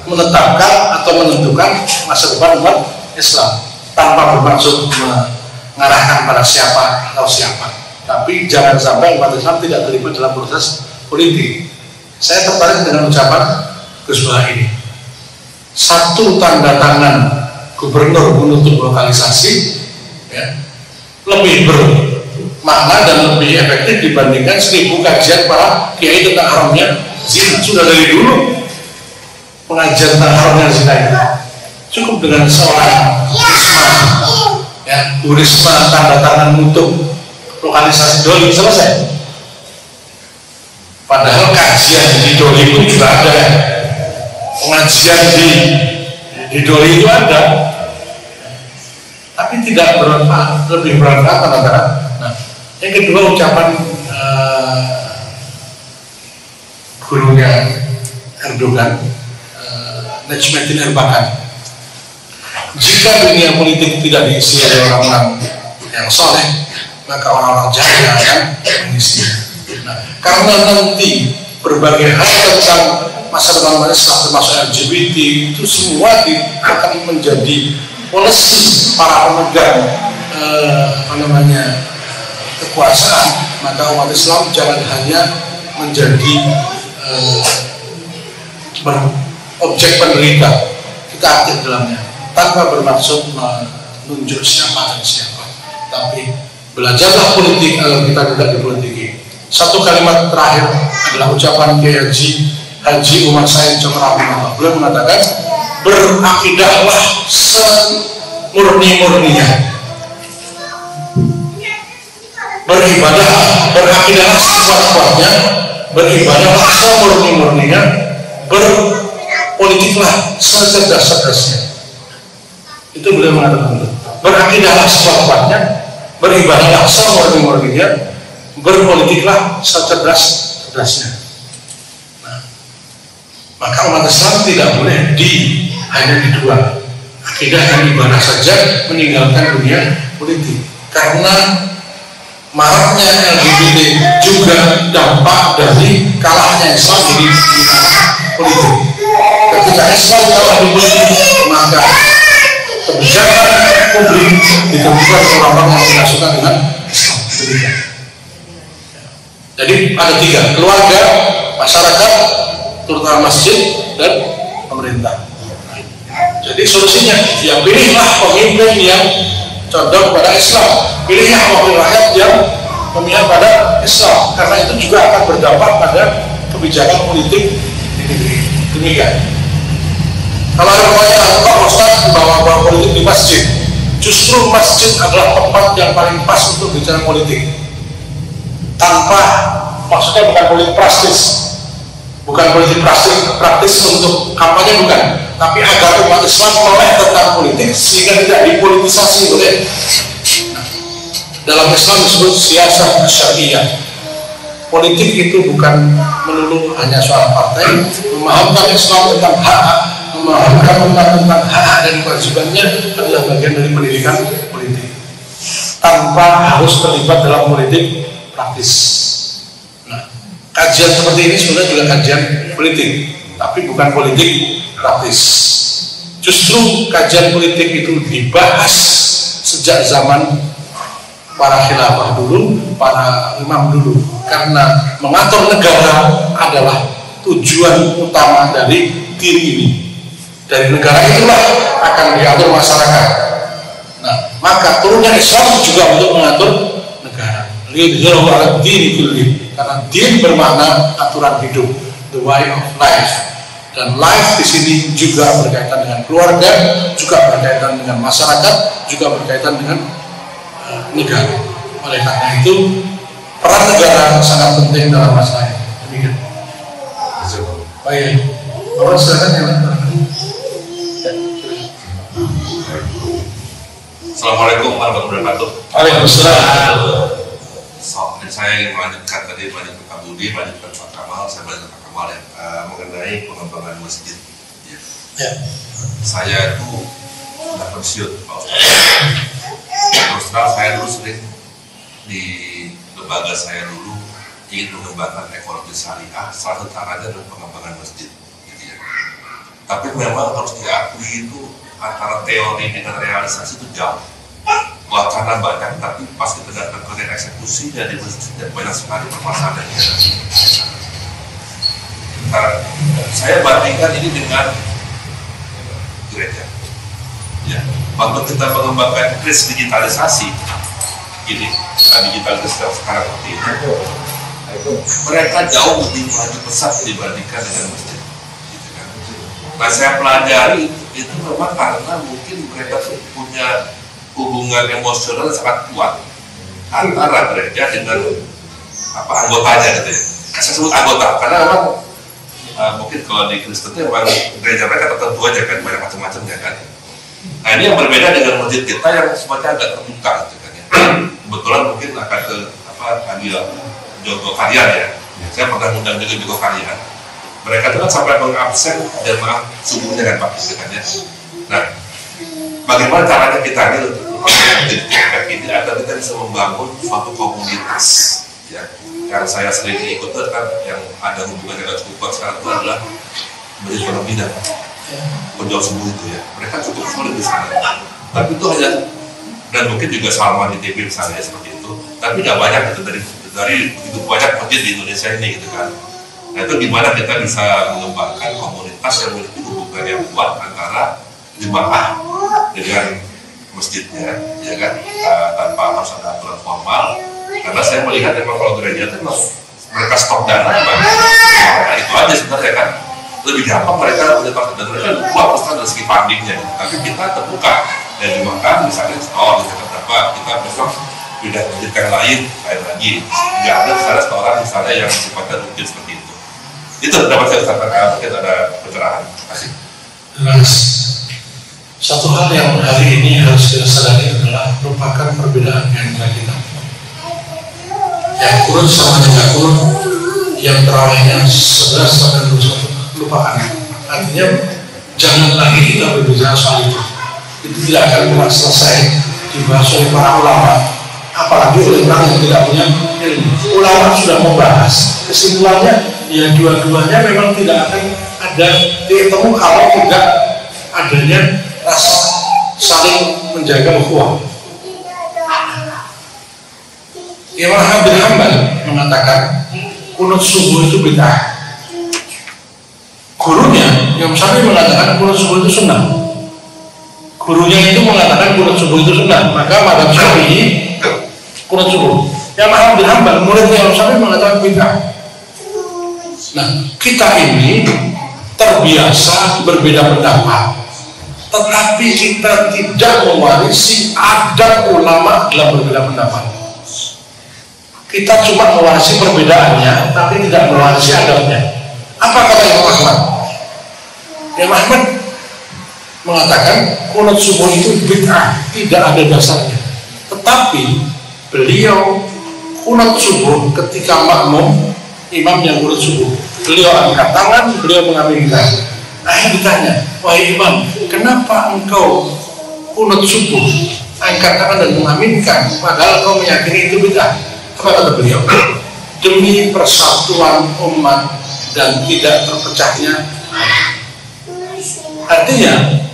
menetapkan atau menentukan masa depan umat Islam, tanpa bermaksud mengarahkan pada siapa atau siapa. Tapi jangan sampai umat Islam tidak terlibat dalam proses politik. Saya tertarik dengan ucapan Gus Baha ini. 1 tanda tangan gubernur menutup lokalisasi ya, lebih bermakna dan lebih efektif dibandingkan 1000 kajian para kiai tentang haramnya zina. Sudah dari dulu pengajian tentang haramnya zina itu cukup dengan seorang Risma ya, Bu Risma tanda tangan menutup lokalisasi Doli, selesai. Padahal kajian di Doli pun juga ada, pengajian di Doli itu ada, tapi tidak bermanfaat, lebih bermanfaat tanda-tanda. Nah, yang kedua ucapan gurunya Erdogan, Necmettin Erbakan, jika dunia politik tidak diisi oleh orang-orang yang soleh, maka orang-orang jahat akan mengisinya. Nah, karena nanti berbagai hal tentang masa depan Islam termasuk LGBT itu semua akan menjadi polisi para pemegang kekuasaan, maka umat Islam jangan hanya menjadi objek penderita, kita aktif dalamnya tanpa bermaksud menunjuk siapa dan siapa, tapi belajarlah politik agar kita tidak dipolitiki. Satu kalimat terakhir adalah ucapan Kiai Haji Umar Said Cokro. Beliau mengatakan, berakidahlah semurni-murninya, berakidahlah sekuat-kuatnya, beribadahlah semurni-murninya, berpolitiklah secerdas-cerdasnya. Itu beliau mengatakan, berakidahlah sekuat-kuatnya, beribadahlah semurni-murninya, berpolitiklah secerdas-cerdasnya. Maka umat Islam tidak boleh hanya di dua, akidah dan ibadah saja, meninggalkan dunia politik. Karena maraknya LGBT juga dampak dari kalahnya Islam di politik. Ketika Islam kalah di politik, maka kebijakan publik ditentukan orang-orang yang tidak suka dengan Islam. Jadi ada 3, keluarga, masyarakat, terutama masjid dan pemerintah. Jadi solusinya, ya pilihlah pemimpin yang condong pada Islam, pilihlah wakil rakyat yang memihak pada Islam, karena itu juga akan berdampak pada kebijakan politik di negeri. Demikian. Kalau ada Ustaz bawa politik di masjid, justru masjid adalah tempat yang paling pas untuk bicara politik. Tanpa, maksudnya bukan politik praktis untuk kampanye, bukan, tapi agar umat Islam melek tentang politik sehingga tidak dipolitisasi oleh dalam Islam disebut siasat syariah. Politik itu bukan melulu hanya soal partai, memahamkan Islam tentang tentang hak dan kewajibannya adalah bagian dari pendidikan politik tanpa harus terlibat dalam politik praktis. Nah, kajian seperti ini sebenarnya juga kajian politik, tapi bukan politik praktis. Justru kajian politik itu dibahas sejak zaman para khilafah dulu, para imam dulu, karena mengatur negara adalah tujuan utama dari diri ini. Dari negara itulah akan diatur masyarakat. Nah, maka turunnya Islam juga untuk mengatur negara. Karena din bermakna aturan hidup, the way of life. Dan live di sini juga berkaitan dengan keluarga, juga berkaitan dengan masyarakat, juga berkaitan dengan negara. Oleh karena itu peran negara sangat penting dalam masalah ini. Demikian. Baik, Bapak silakan yang lain.
Assalamualaikum warahmatullahi wabarakatuh.
Waalaikumsalam.
Saya ingin melanjutkan tadi banyak Pak Budi, banyak Pak Kamal, saya banyak Pak Kamal ya, mengenai pengembangan masjid. Ya. Saya itu sudah pensiun, Pak Ustaz. Terus terang saya dulu sering di lembaga saya dulu ingin mengembangkan ekonomi syariah, salah satu caranya adalah pengembangan masjid. Gitu ya. Tapi memang harus diakui itu antara teori dengan realisasi itu jauh. Wacana banyak, tapi pas kita datang ke eksekusinya di masjid dan banyak sekali permasalahan yang ada. Nah, saya bandingkan ini dengan gereja. Ya, waktu kita mengembangkan kris digitalisasi, ini digitalisasi sekarang seperti ini, mereka jauh lebih maju pesat dibandingkan dengan masjid. Gitu kan. Nah, saya pelajari itu memang karena mungkin mereka punya hubungan emosional sangat kuat antara gereja dengan anggotanya gitu ya. Saya sebut anggota karena memang mungkin kalau di Kristen itu memang gereja mereka tertentu aja kan, banyak macam-macamnya kan. Nah ini yang berbeda dengan masjid kita yang semuanya agak terbuka gitu kan ya. Kebetulan mungkin akan ke Jogo Karyan ya. Saya pernah undang juga Jogo Karyan. Mereka itu kan sampai mengabsen jemaah subuhnya kan Pak gitu kan ya. Nah, bagaimana caranya kita ini untuk ini agar kita bisa membangun suatu komunitas ya. Yang saya sering ikut kan yang ada hubungannya dengan cukup kuat sekarang itu adalah Masjid Pondok Indah, penjual subuh itu ya. Mereka cukup solid di sana. Tapi itu hanya, dan mungkin juga Salman di TV misalnya seperti itu. Tapi nggak banyak itu dari begitu banyak masjid di Indonesia ini gitu kan. Nah itu gimana kita bisa mengembangkan komunitas yang memiliki hubungan yang kuat antara jemaah dengan masjidnya, ya kan, tanpa harus ada aturan formal. Karena saya melihat memang kalau gereja itu memang mereka stok dana memang itu aja sebenarnya kan. Lebih gampang mereka menyetor dan mereka kuat pasti dari segi fundingnya. Tapi kita terbuka dan dimakan misalnya store gitu berapa kita besok pindah ke masjid yang lain lagi. Nggak ada misalnya seorang misalnya yang sifatnya rutin seperti itu. Itu dapat saya sampaikan, mungkin ada pencerahan. Terima kasih.
Satu hal yang hari ini harus kita sadari adalah merupakan perbedaan antara kita. Yang kurun sama tidak kurun, yang terawihnya 11 sampai 21 lupakan. Artinya jangan lagi kita berbicara soal itu. Itu tidak akan pernah selesai dibahas oleh para ulama, apalagi oleh orang yang tidak punya ilmu. Ulama sudah membahas, kesimpulannya ya dua-duanya memang tidak akan ada ketemu kalau tidak adanya rasa saling menjaga ukhuwah. Imam Ahmad bin Hanbal mengatakan kunut subuh itu bid'ah. Gurunya Imam Syafi'i mengatakan kunut subuh itu sunnah. Gurunya itu mengatakan kunut subuh itu sunnah. Maka mazhab Syafi'i kunut subuh. Imam Ahmad bin Hanbal muridnya Imam Syafi'i mengatakan bid'ah. Nah, kita ini terbiasa berbeda pendapat, tetapi kita tidak mewarisi adab ulama dalam berbeda pendapat. Kita cuma mewarisi perbedaannya, tapi tidak mewarisi adabnya. Apa kata Imam Ahmad? Imam Ahmad mengatakan kunut subuh itu bid'ah, tidak ada dasarnya. Tetapi beliau kunut subuh ketika makmum, imam yang kunut subuh, beliau angkat tangan, beliau mengaminkan. Akhirnya ditanya, wahai imam, kenapa engkau kunut subuh, angkat tangan dan mengaminkan, padahal kau meyakini itu bid'ah? Apa kata beliau? Demi persatuan umat dan tidak terpecahnya. Artinya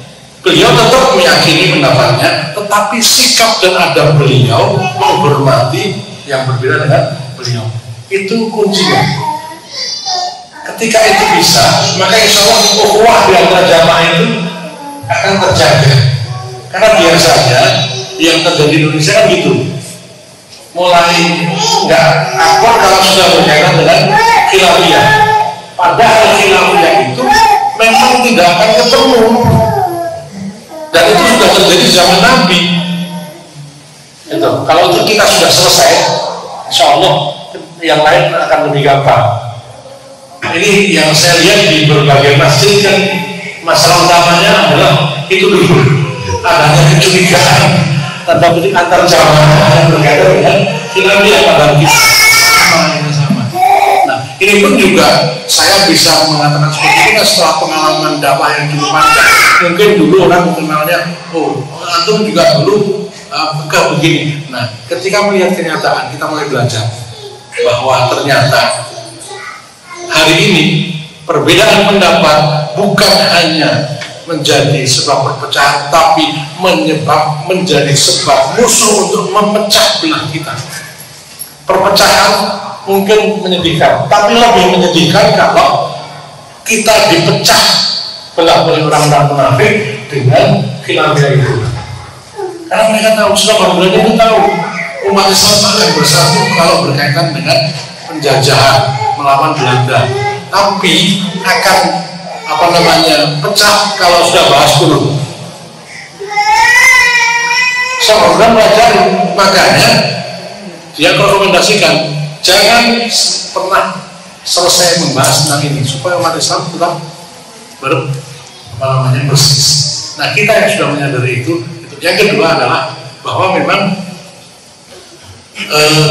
beliau tetap meyakini pendapatnya, tetapi sikap dan adab beliau menghormati yang berbeda dengan beliau. Itu kuncinya. Ketika itu bisa, maka insya Allah ukhuwah di antara jamaah itu akan terjaga. Karena biasanya yang terjadi di Indonesia kan gitu. Mulai nggak akur kalau sudah berkaitan dengan khilafiyah. Padahal khilafiyah itu memang tidak akan ketemu, dan itu sudah terjadi zaman Nabi. Itu kalau itu kita sudah selesai, insya Allah yang lain akan lebih gampang. Ini yang saya lihat di berbagai masjid kan masalah utamanya adalah itu dulu adanya kecurigaan antar jamaah yang berkaitan dengan hilangnya pada kita sama. Nah, ini pun juga saya bisa mengatakan seperti itu setelah pengalaman dakwah yang cukup panjang. Mungkin dulu orang mengenalnya, oh antum juga dulu begini. Nah, ketika melihat kenyataan kita mulai belajar bahwa ternyata hari ini perbedaan pendapat bukan hanya menjadi sebab perpecahan, tapi menjadi sebab musuh untuk memecah belah kita. Perpecahan mungkin menyedihkan, tapi lebih menyedihkan kalau kita dipecah belah oleh orang-orang munafik dengan khilafah itu. Karena mereka tahu, sudah bulan itu tahu umat Islam akan bersatu kalau berkaitan dengan penjajahan melawan Belanda, tapi akan pecah kalau sudah bahas dulu. Seorang belajar, makanya dia rekomendasikan jangan pernah selesai membahas tentang ini supaya umat Islam tetap bersih. Nah, kita yang sudah menyadari itu. Yang kedua adalah bahwa memang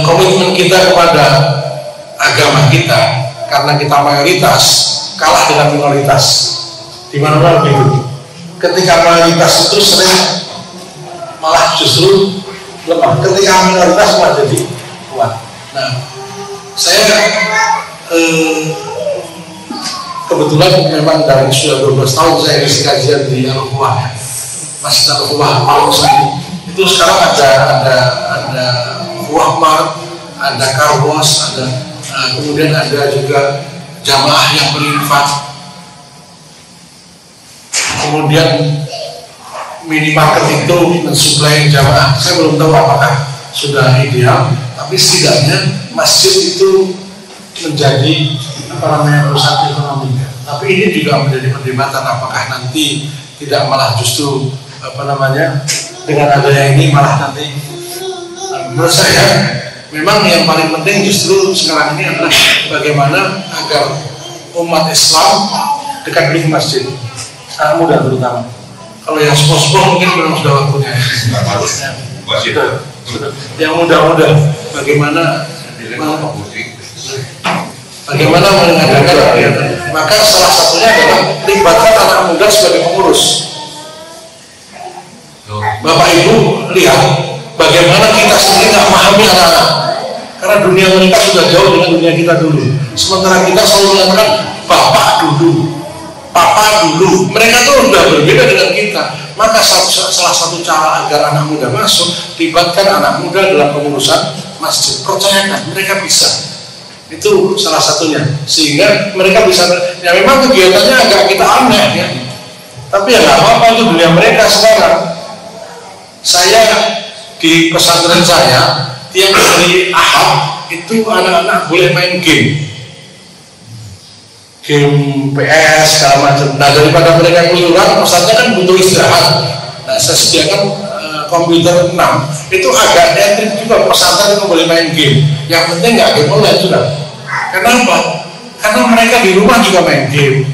komitmen kita kepada agama kita, karena kita mayoritas kalah dengan minoritas di mana-mana begitu. Ketika mayoritas itu sering malah justru lemah, ketika minoritas malah jadi kuat. Nah, saya kebetulan memang dari sudah 12 tahun saya isi kajian di Al-Quwah, Masjid Al-Quwah Malang Sandi. Itu sekarang ada Quwah, ada Karwas, kemudian ada juga jamaah yang berinfak, kemudian minimarket itu mensuplai jamaah. Saya belum tahu apakah sudah ideal, tapi setidaknya masjid itu menjadi pusat ekonomi. Tapi ini juga menjadi perdebatan, apakah nanti tidak malah justru dengan adanya ini malah nanti menurut saya memang yang paling penting justru sekarang ini adalah bagaimana agar umat Islam dekat dengan masjid, anak muda terutama. Kalau yang sepuh-sepuh mungkin belum sudah waktunya. Yang muda-muda bagaimana mengadakan kegiatan. Maka salah satunya adalah libatkan anak muda sebagai pengurus. Bapak Ibu lihat bagaimana kita sendiri tidak memahami anak-anak, karena dunia mereka sudah jauh dengan dunia kita dulu. Sementara kita selalu mengatakan bapak dulu, papa dulu. Mereka tuh sudah berbeda dengan kita. Maka salah satu cara agar anak muda masuk, libatkan anak muda dalam pengurusan masjid. Percayakan mereka bisa. Itu salah satunya, sehingga mereka bisa. Ya memang kegiatannya agak kita aneh ya, tapi ya nggak apa-apa, itu dunia mereka sekarang. Saya di pesantren saya tiap hari Ahad itu anak-anak boleh main game PS segala macam. Nah, daripada mereka keluyuran, pesantren kan butuh istirahat. Nah, saya sediakan komputer 6 itu agak netrik juga, pesantren itu boleh main game. Yang penting nggak game online sudah. Kenapa? Karena mereka di rumah juga main game.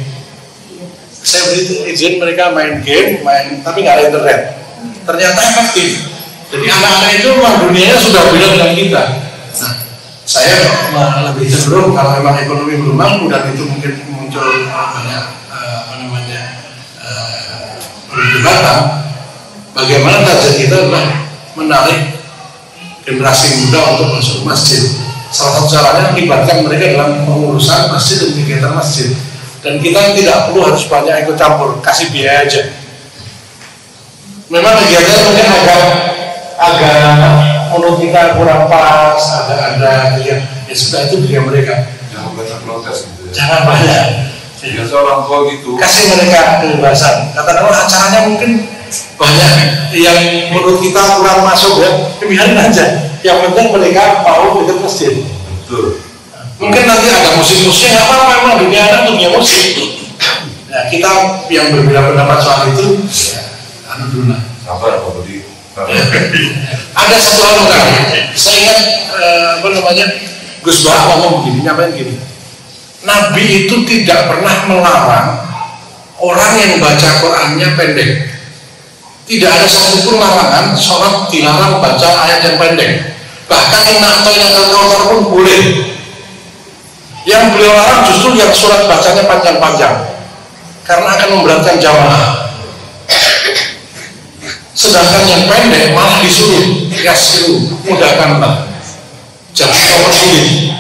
Saya beri izin mereka main game, tapi nggak ada internet. Ternyata efektif. Jadi anak-anak itu memang dunianya sudah beda dengan kita. Nah, saya lebih cenderung kalau memang ekonomi belum mampu dan itu mungkin muncul banyak perdebatan, bagaimana target kita adalah menarik generasi muda untuk masuk masjid. Salah satu caranya melibatkan mereka dalam pengurusan masjid dan kegiatan masjid. Dan kita tidak perlu harus banyak ikut campur, kasih biaya aja. Memang kegiatan mungkin agak menurut kita kurang pas, ada ya sudah, itu dia mereka.
Jangan banyak protes gitu ya.
Jangan banyak.
Biasa orang tua gitu.
Kasih mereka kebebasan. Katakanlah acaranya mungkin banyak yang menurut kita kurang masuk ya, biarin aja. Yang penting mereka mau ikut masjid.
Betul.
Mungkin nanti ada musik-musiknya, apa-apa, memang dunia anak dunia musik. Nah, kita yang berbeda pendapat soal itu, ya, alhamdulillah.
Sabar Pak Budi.
Ada satu hal menarik. Saya ingat Gus Bah ngomong begini, nyampaikan gini. Nabi itu tidak pernah melarang orang yang baca Qurannya pendek. Tidak ada satupun larangan sholat dilarang baca ayat yang pendek. Bahkan yang kotor pun boleh. Yang beliau larang justru yang surat bacanya panjang-panjang, karena akan memberatkan jamaah. Sedangkan yang pendek malah disuruh, yasiru, mudahkanlah, jangan mempersulit.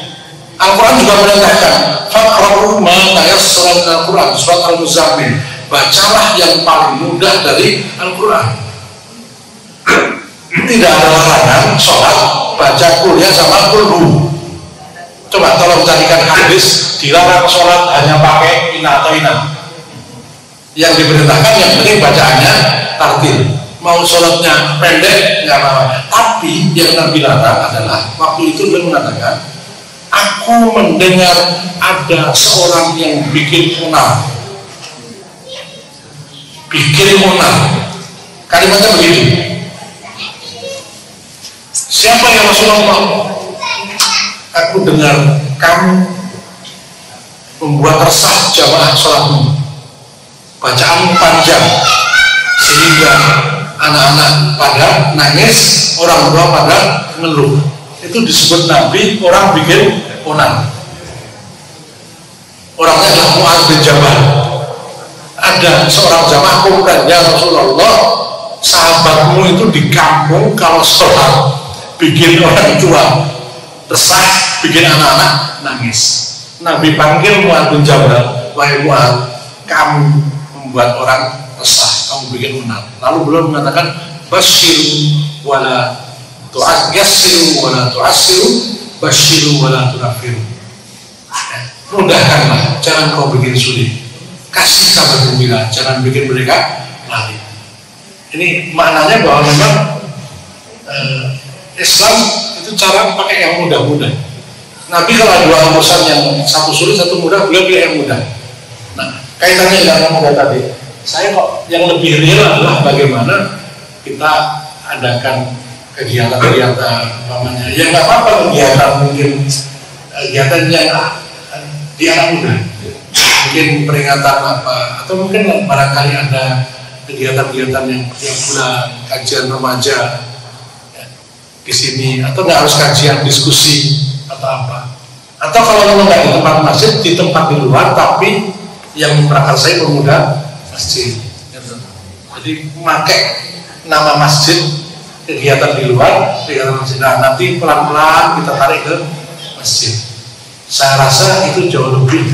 Al-Quran juga merintahkan, faqra'u ma tayassara min Al-Quran, surat Al-Muzammil, bacalah yang paling mudah dari Al-Quran. Tidak ada larangan sholat baca kuliah sama kulhu. Coba tolong carikan hadis dilarang sholat hanya pakai ina atau ina. Yang diperintahkan yang penting bacaannya tartil. Mau sholatnya pendek nggak apa-apa. Tapi yang Nabi larang adalah waktu itu beliau mengatakan, aku mendengar ada seorang yang bikin onar. Bikin onar. Kalimatnya begitu. Siapa yang Rasulullah? Aku dengar kamu membuat resah jamaah sholatmu, bacaanmu panjang sehingga anak-anak pada nangis, orang tua pada ngeluh. Itu disebut Nabi orang bikin onar. Orangnya adalah Mu'adz bin Jabal. Ada seorang jamaah komplain, ya Rasulullah, sahabatmu itu di kampung kalau sholat bikin orang tua resah, bikin anak-anak nangis. Nabi panggil Mu'adz bin Jabal, wahai Mu'adz, kamu membuat orang resah, kamu bikin onar. Lalu beliau mengatakan, basyiru wala yassiru wala tu'assiru, basyiru wala tunafiru. Mudahkanlah, jangan kau bikin sulit. Kasih kabar gembira, jangan bikin mereka lari. Ini maknanya bahwa memang Islam itu cara pakai yang mudah-mudah. Nabi kalau ada dua urusan yang satu sulit satu mudah, beliau pilih yang mudah. Nah, kaitannya dengan mudah tadi, saya kok yang lebih real adalah bagaimana kita adakan kegiatan-kegiatan namanya. Ya nggak apa-apa kegiatan, mungkin kegiatan yang di anak muda, mungkin peringatan apa, atau mungkin barangkali ada kegiatan-kegiatan yang tiap bulan, kajian remaja di sini, atau nggak harus kajian diskusi atau apa, atau kalau memang nggak di tempat masjid, di tempat di luar, tapi yang memprakarsai pemuda masjid. Jadi memakai nama masjid, kegiatan di luar, kegiatan masjid. Nah, nanti pelan-pelan kita tarik ke masjid. Saya rasa itu jauh lebih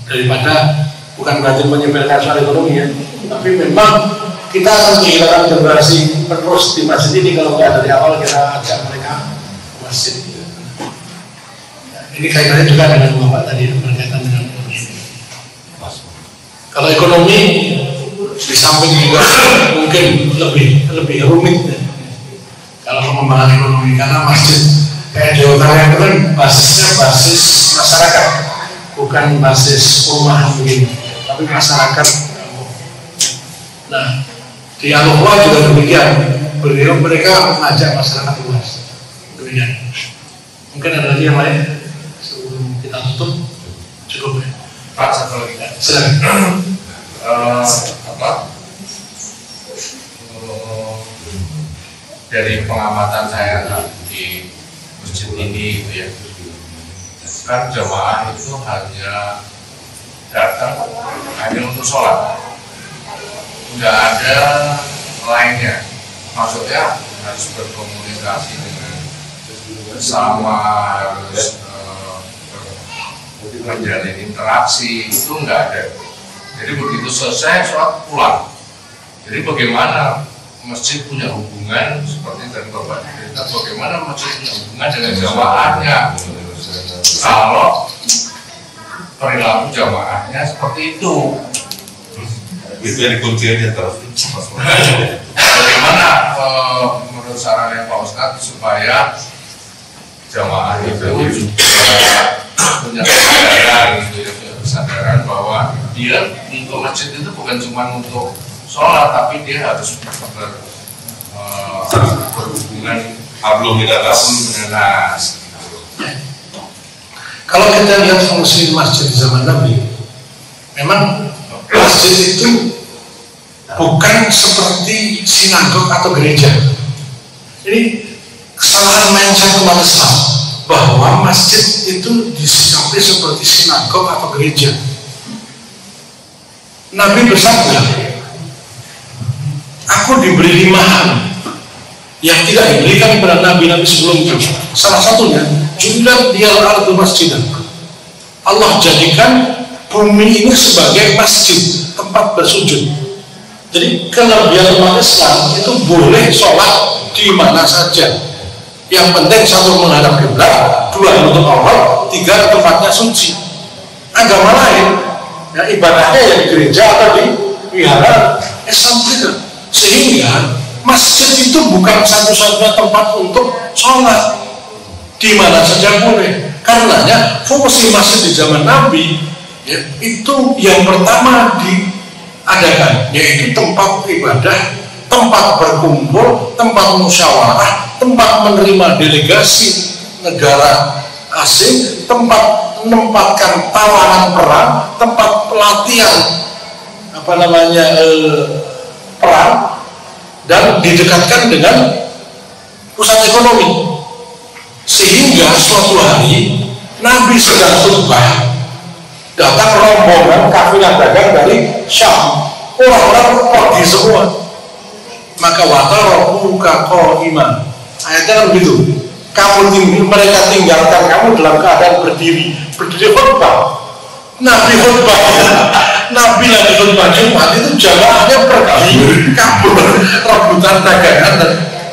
daripada, bukan berarti menyempilkan soal ekonomi ya, tapi memang kita akan kehilangan generasi penerus di masjid ini kalau nggak dari awal kita ajak mereka masjid. Ini kaitannya juga dengan Bapak tadi, berkaitan dengan ekonomi. Kalau ekonomi di samping juga mungkin lebih rumit ya. Kalau pengembangan ekonomi, karena masjid kayak Jawa Tengah itu kan basisnya basis masyarakat, bukan basis rumah begini, tapi masyarakat. Nah, di Al-Quran juga demikian, mereka mengajak masyarakat luas. Demikian. Mungkin ada lagi yang lain sebelum kita tutup, cukup ya.
Pak, satu lagi.
Silakan.
Dari pengamatan saya di masjid ini gitu ya, kan jamaah itu hanya datang hanya untuk sholat, nggak ada lainnya. Maksudnya harus berkomunikasi dengan sama, harus menjalin interaksi, itu nggak ada. Jadi begitu selesai sholat pulang. Jadi bagaimana masjid punya hubungan seperti tadi Bapak cerita, bagaimana masjid punya hubungan dengan jamaahnya? Kalau perilaku jamaahnya seperti itu.
Itu yang kuncinya terus.
Bagaimana menurut sarannya Pak Ustadz supaya jamaah itu juga punya kesadaran, gitu ya, kesadaran bahwa
dia untuk masjid itu bukan cuma untuk sholat, tapi dia harus berhubungan
Hablum minanas.
Kalau kita lihat fungsi masjid di zaman Nabi, memang masjid itu bukan seperti sinagog atau gereja. Jadi kesalahan mindset umat Islam bahwa masjid itu disikapi seperti sinagog atau gereja. Nabi bersabda, aku diberi 5 hal yang tidak diberikan kepada nabi-nabi sebelumku. Salah satunya, julat diyal ardu masjidan. Allah jadikan bumi ini sebagai masjid, tempat bersujud. Jadi kelebihan umat Islam itu boleh sholat di mana saja. Yang penting 1 menghadap kiblat, 2 untuk Allah, 3 tempatnya suci. Agama lain, ya, ibadahnya ya di gereja atau di wihara, Islam tidak. Sehingga masjid itu bukan satu-satunya tempat untuk sholat, di mana saja boleh. Karenanya fungsi masjid di zaman Nabi ya, itu yang pertama diadakan, yaitu tempat ibadah, tempat berkumpul, tempat musyawarah, tempat menerima delegasi negara asing, tempat menempatkan tawanan perang, tempat pelatihan perang, dan didekatkan dengan pusat ekonomi. Sehingga suatu hari Nabi sedang khutbah, datang rombongan kafilah dagang dari Syam, orang-orang pergi semua. Maka watarakuka qa'iman, ayatnya kan begitu, mereka tinggalkan kamu dalam keadaan berdiri khutbah. Nabi khutbah, Nabi lagi khutbah Jumat itu jamaahnya pergi kabur rebutan dagangan. Dan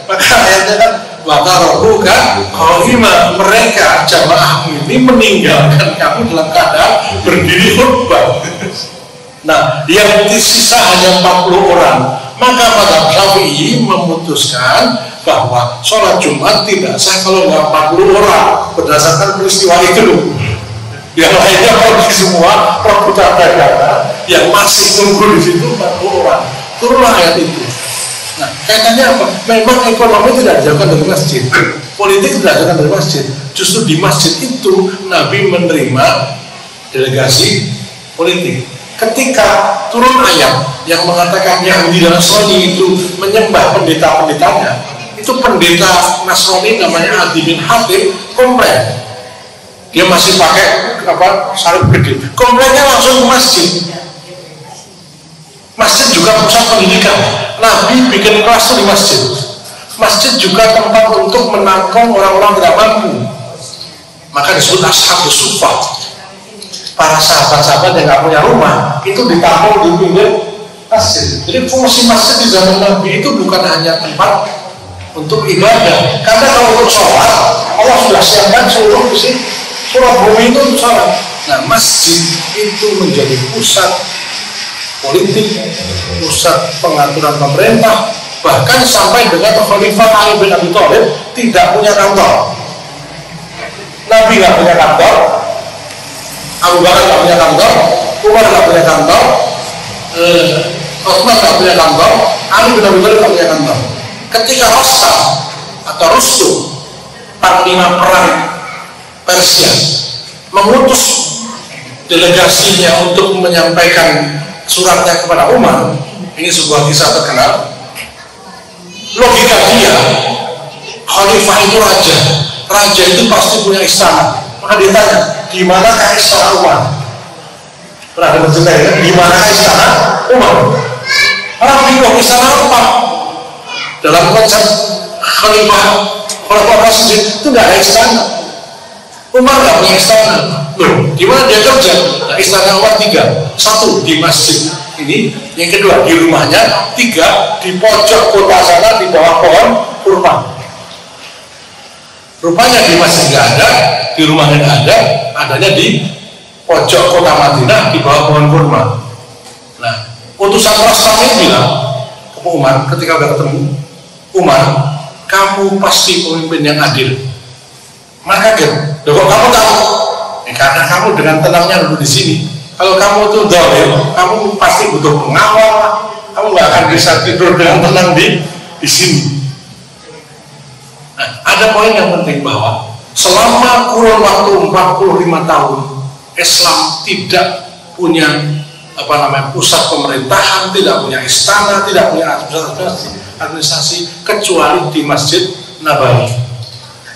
maka ayatnya kan watarakuka qa'iman, mereka jamaah ini meninggalkan kamu dalam keadaan berdiri khutbah. Nah, yang tersisa hanya 40 orang. Maka mazhab Syafi'i memutuskan bahwa sholat Jumat tidak sah kalau nggak 40 orang berdasarkan peristiwa itu. Yang lainnya pergi semua, rebutan dagangan, yang masih tunggu di situ 40 orang. Turunlah ayat itu. Nah, kaitannya apa? Memang ekonomi tidak dijauhkan dari masjid, politik tidak dijauhkan dari masjid. Justru di masjid itu Nabi menerima delegasi politik. Ketika turun ayat yang mengatakan Yahudi dan Nasrani itu menyembah pendeta-pendetanya, itu pendeta Nasrani namanya Adi bin Hatim komplain. Dia masih pakai sarung gede, komplainnya langsung ke masjid. Masjid juga pusat pendidikan. Nabi bikin kelas di masjid. Masjid juga tempat untuk menampung orang-orang tidak mampu. Maka disebut ashabus suffah. Para sahabat-sahabat yang nggak punya rumah itu ditampung di pinggir masjid. Jadi fungsi masjid di zaman Nabi itu bukan hanya tempat untuk ibadah. Karena kalau untuk sholat, Allah sudah siapkan seluruh isi seluruh bumi itu untuk sholat. Nah, masjid itu menjadi pusat politik, pusat pengaturan pemerintah, bahkan sampai dengan Khalifah Ali bin Abi Thalib tidak punya kantor. Nabi nggak punya kantor, Abu Bakar nggak punya kantor, Umar nggak punya kantor, Utsman nggak punya kantor, Ali bin Abi Thalib nggak punya kantor. Ketika Rostam atau Rustum, panglima perang Persia, mengutus delegasinya untuk menyampaikan suratnya kepada Umar, ini sebuah kisah terkenal. Logika dia, Khalifah itu raja itu pasti punya istana. Maka dia tanya, di manakah istana Umar? Pernah dengar cerita ya? Di manakah istana Umar? Orang bingung istana apa? Dalam konsep Khalifah Rasyid itu nggak ada istana. Umar nggak punya istana. Loh, di mana dia kerja? Nah, istana Umar 3, 1 di masjid ini, yang kedua di rumahnya, 3 di pojok kota sana di bawah pohon kurma. Rupanya di masjid nggak ada, di rumahnya nggak ada, adanya di pojok kota Madinah di bawah pohon kurma. Nah, utusan Rostam ini bilang ke Umar ketika udah ketemu, Umar, kamu pasti pemimpin yang adil. Maka kaget, loh kok kamu tahu? Karena kamu dengan tenangnya duduk di sini. Kalau kamu tuh dolim, kamu pasti butuh pengawal, kamu nggak akan bisa tidur dengan tenang di sini. Nah, ada poin yang penting bahwa selama kurun waktu 45 tahun Islam tidak punya pusat pemerintahan, tidak punya istana, tidak punya administrasi kecuali di Masjid Nabawi.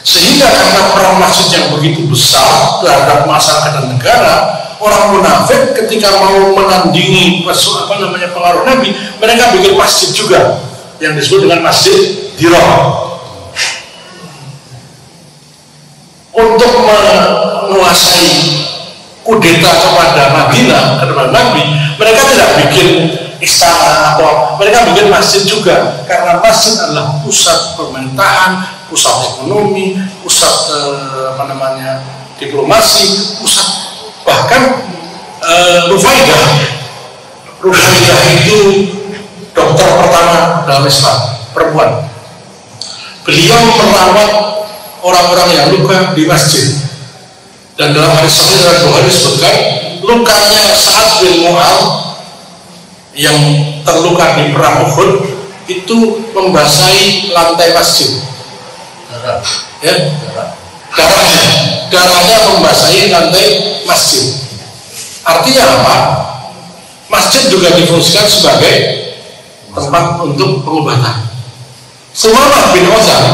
Sehingga karena peran masjid yang begitu besar terhadap masyarakat dan negara, orang munafik ketika mau menandingi pengaruh Nabi, mereka bikin masjid juga yang disebut dengan Masjid Dirar. Untuk menguasai kudeta kepada Madinah, kepada Nabi, mereka tidak bikin istana atau mereka bikin masjid juga, karena masjid adalah pusat pemerintahan, pusat ekonomi, pusat diplomasi, pusat bahkan Rufaidah itu dokter pertama dalam Islam, perempuan. Beliau merawat orang-orang yang luka di masjid, dan dalam hadis sahih dari Bukhari disebutkan lukanya Sa'ad bin Mu'adz yang terluka di perang Uhud itu membasahi lantai masjid. Darahnya membasahi lantai masjid. Artinya apa? Masjid juga difungsikan sebagai tempat untuk pengobatan. Sumamah bin Utsal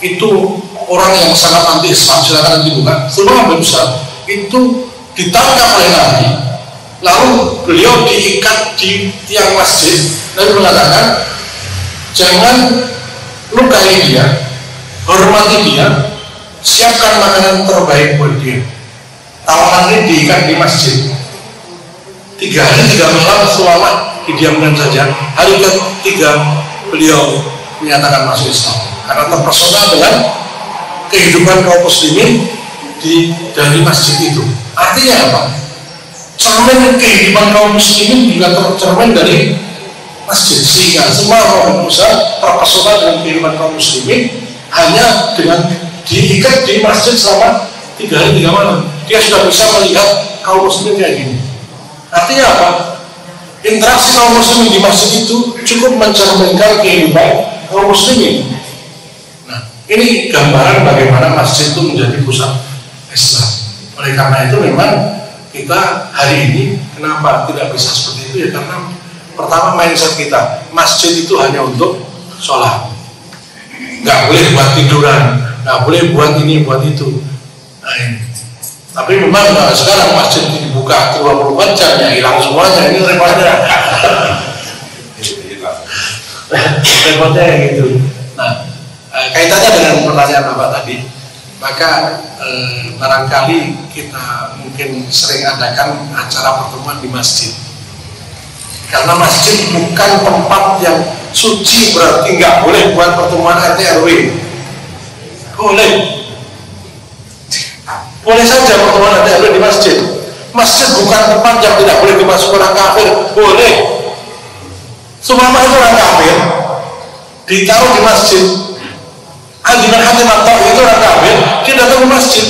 itu orang yang sangat anti Islam, silakan dibuka. Sumamah bin Utsal itu ditangkap oleh Nabi, lalu beliau diikat di tiang masjid. Nabi mengatakan, jangan lukai dia, hormati dia, siapkan makanan terbaik buat dia. Tawanan ini diikat di masjid 3 hari 3 malam, selama didiamkan saja. Hari ke-3 beliau menyatakan masuk Islam karena terpesona dengan kehidupan kaum muslimin dari masjid itu. Artinya apa? Cermin kehidupan kaum muslimin juga tercermin dari masjid, sehingga semua orang Musa terpesona dengan kehidupan kaum muslimin hanya dengan diikat di masjid selama 3 hari 3 malam. Dia sudah bisa melihat kaum muslimin kayak gini. Artinya apa? Interaksi kaum muslimin di masjid itu cukup mencerminkan kehidupan kaum muslimin. Nah, ini gambaran bagaimana masjid itu menjadi pusat Islam. Oleh karena itu memang kita hari ini kenapa tidak bisa seperti itu, ya karena pertama mindset kita, masjid itu hanya untuk sholat, nggak boleh buat tiduran, nggak boleh buat ini buat itu. Nah, ini. Tapi memang sekarang masjid dibuka 24 jam, ya hilang semuanya. Ini repotnya. Repotnya gitu. Nah, kaitannya dengan pertanyaan Bapak tadi, maka barangkali kita mungkin sering adakan acara pertemuan di masjid. Karena masjid bukan tempat yang suci, berarti nggak boleh buat pertemuan RT RW. Boleh saja pertemuan RT RW di masjid. Masjid bukan tempat yang tidak boleh dimasuki orang kafir. Boleh. Sumamah itu orang kafir, ditaruh di masjid. Adi bin Hatim at-Ta'i itu orang kafir, dia datang ke masjid.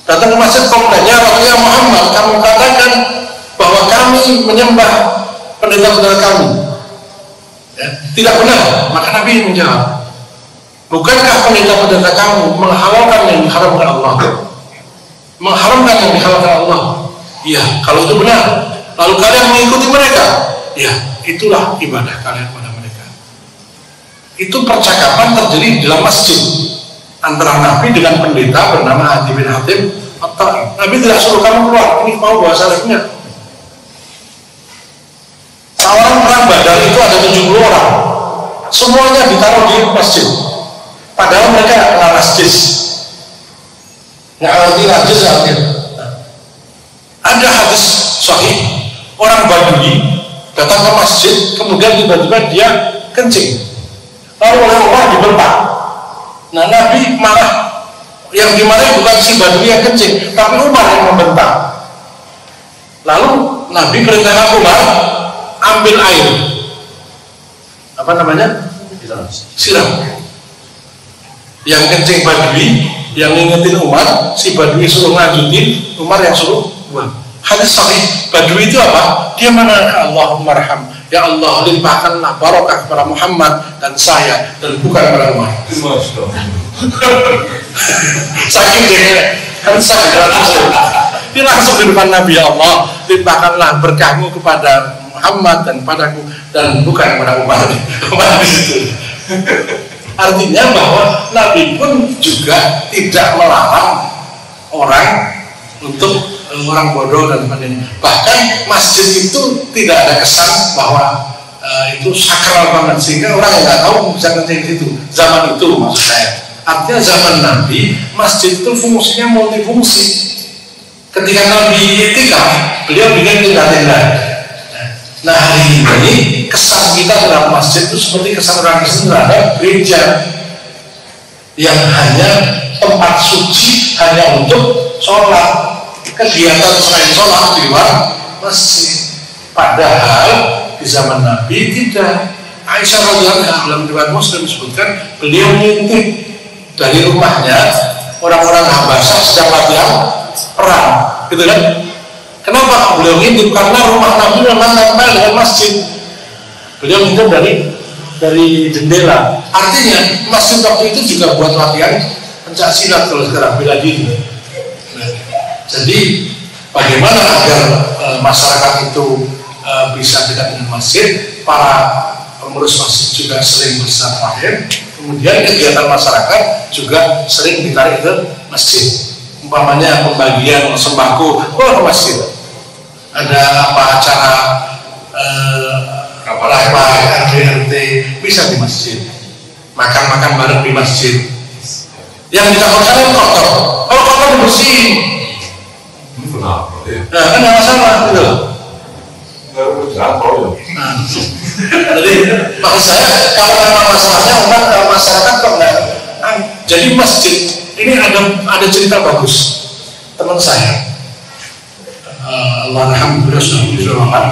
Datang ke masjid, komplainnya, ya Muhammad, kamu katakan bahwa kami menyembah pendeta-pendeta kami, ya, tidak benar. Maka Nabi menjawab, bukankah pendeta-pendeta kamu menghalalkan yang diharamkan Allah, mengharamkan yang dihalalkan Allah? Iya, kalau itu benar. Lalu kalian mengikuti mereka? Ya, itulah ibadah kalian pada mereka. Itu percakapan terjadi di dalam masjid antara Nabi dengan pendeta bernama Adi bin Hatim at-Ta'i. Nabi tidak suruh kamu keluar, ini mau bahasa lainnya. Tawaran perang Badar itu ada 70 orang, semuanya ditaruh di masjid. Padahal mereka nggak kenal najis, nggak ngerti najis artinya. Ada hadis sahih, orang Badui datang ke masjid, kemudian tiba-tiba dia kencing, lalu oleh Allah dibentak. Nah, Nabi marah, yang dimarahi bukan si Badui yang kencing, tapi Umar yang membentak. Lalu Nabi perintahkan Umar, ambil air, apa namanya? Siram. Yang kencing Badui, yang ngingetin Umar, si Badui suruh ngajutin, Umar yang suruh buang. Hadis sahih Badui itu apa? Dia mana Allahumma arham, ya Allah limpahkanlah barokah kepada Muhammad dan saya dan bukan kepada Umar. Saking dia kan dia langsung di depan Nabi, ya Allah limpahkanlah berkahmu kepada Muhammad dan padaku dan bukan kepada Umar. Umar itu artinya bahwa Nabi pun juga tidak melarang orang untuk orang bodoh dan sebagainya. Bahkan masjid itu tidak ada kesan bahwa itu sakral banget sehingga orang yang nggak tahu bisa kerja di situ. Zaman itu maksud saya. Artinya zaman Nabi masjid itu fungsinya multifungsi. Ketika Nabi itikaf, beliau bikin tenda-tenda. Nah hari ini kesan kita terhadap masjid itu seperti kesan orang Kristen terhadap gereja yang hanya tempat suci hanya untuk sholat. Kegiatan selain sholat di luar masjid. Padahal di zaman Nabi tidak. Aisyah radhiyallahu anha dalam riwayat Muslim disebutkan beliau ngintip dari rumahnya orang-orang Habasyah sedang latihan perang, gitu kan? Kenapa beliau ngintip? Karena rumah Nabi memang nempel dengan masjid. Beliau ngintip dari jendela. Artinya masjid waktu itu juga buat latihan pencak silat kalau sekarang bela diri. Jadi bagaimana agar masyarakat itu bisa dekat dengan masjid? Para pengurus masjid juga sering bersilaturahim. Kemudian kegiatan masyarakat juga sering ditarik ke masjid. Umpamanya pembagian sembako, ke masjid. Ada apa acara RT bisa di masjid. Makan-makan bareng di masjid. Yang ditakutkan kan kotor. Kalau kotor dibersihin.
Kenapa?
Nah, kan nggak masalah gitu.
Nggak jatuh ya.
Jadi maksud saya kalau memang masalahnya umat masyarakat kok nggak. Jadi masjid ini ada cerita bagus teman saya. Alhamdulillah sudah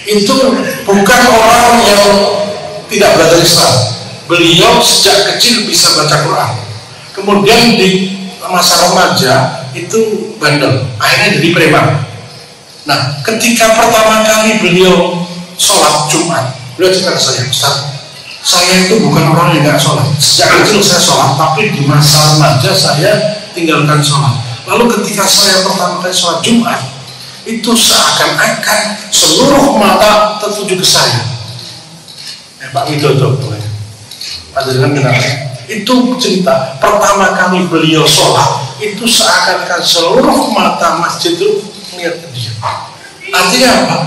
itu bukan orang yang tidak belajar Islam. Beliau sejak kecil bisa baca Quran. Kemudian di masa remaja itu bandel, akhirnya jadi preman. Nah, ketika pertama kali beliau sholat Jumat, beliau cerita ke saya, Ustaz, saya itu bukan orang yang nggak sholat. Sejak kecil saya sholat, tapi di masa remaja saya tinggalkan sholat. Lalu ketika saya pertama kali sholat Jumat, itu seakan-akan seluruh mata tertuju ke saya. Pak Widodo, Pak Jaringan kenapa? Itu cerita pertama kali beliau sholat itu seakan-akan seluruh mata masjid itu melihat ke dia. Artinya apa?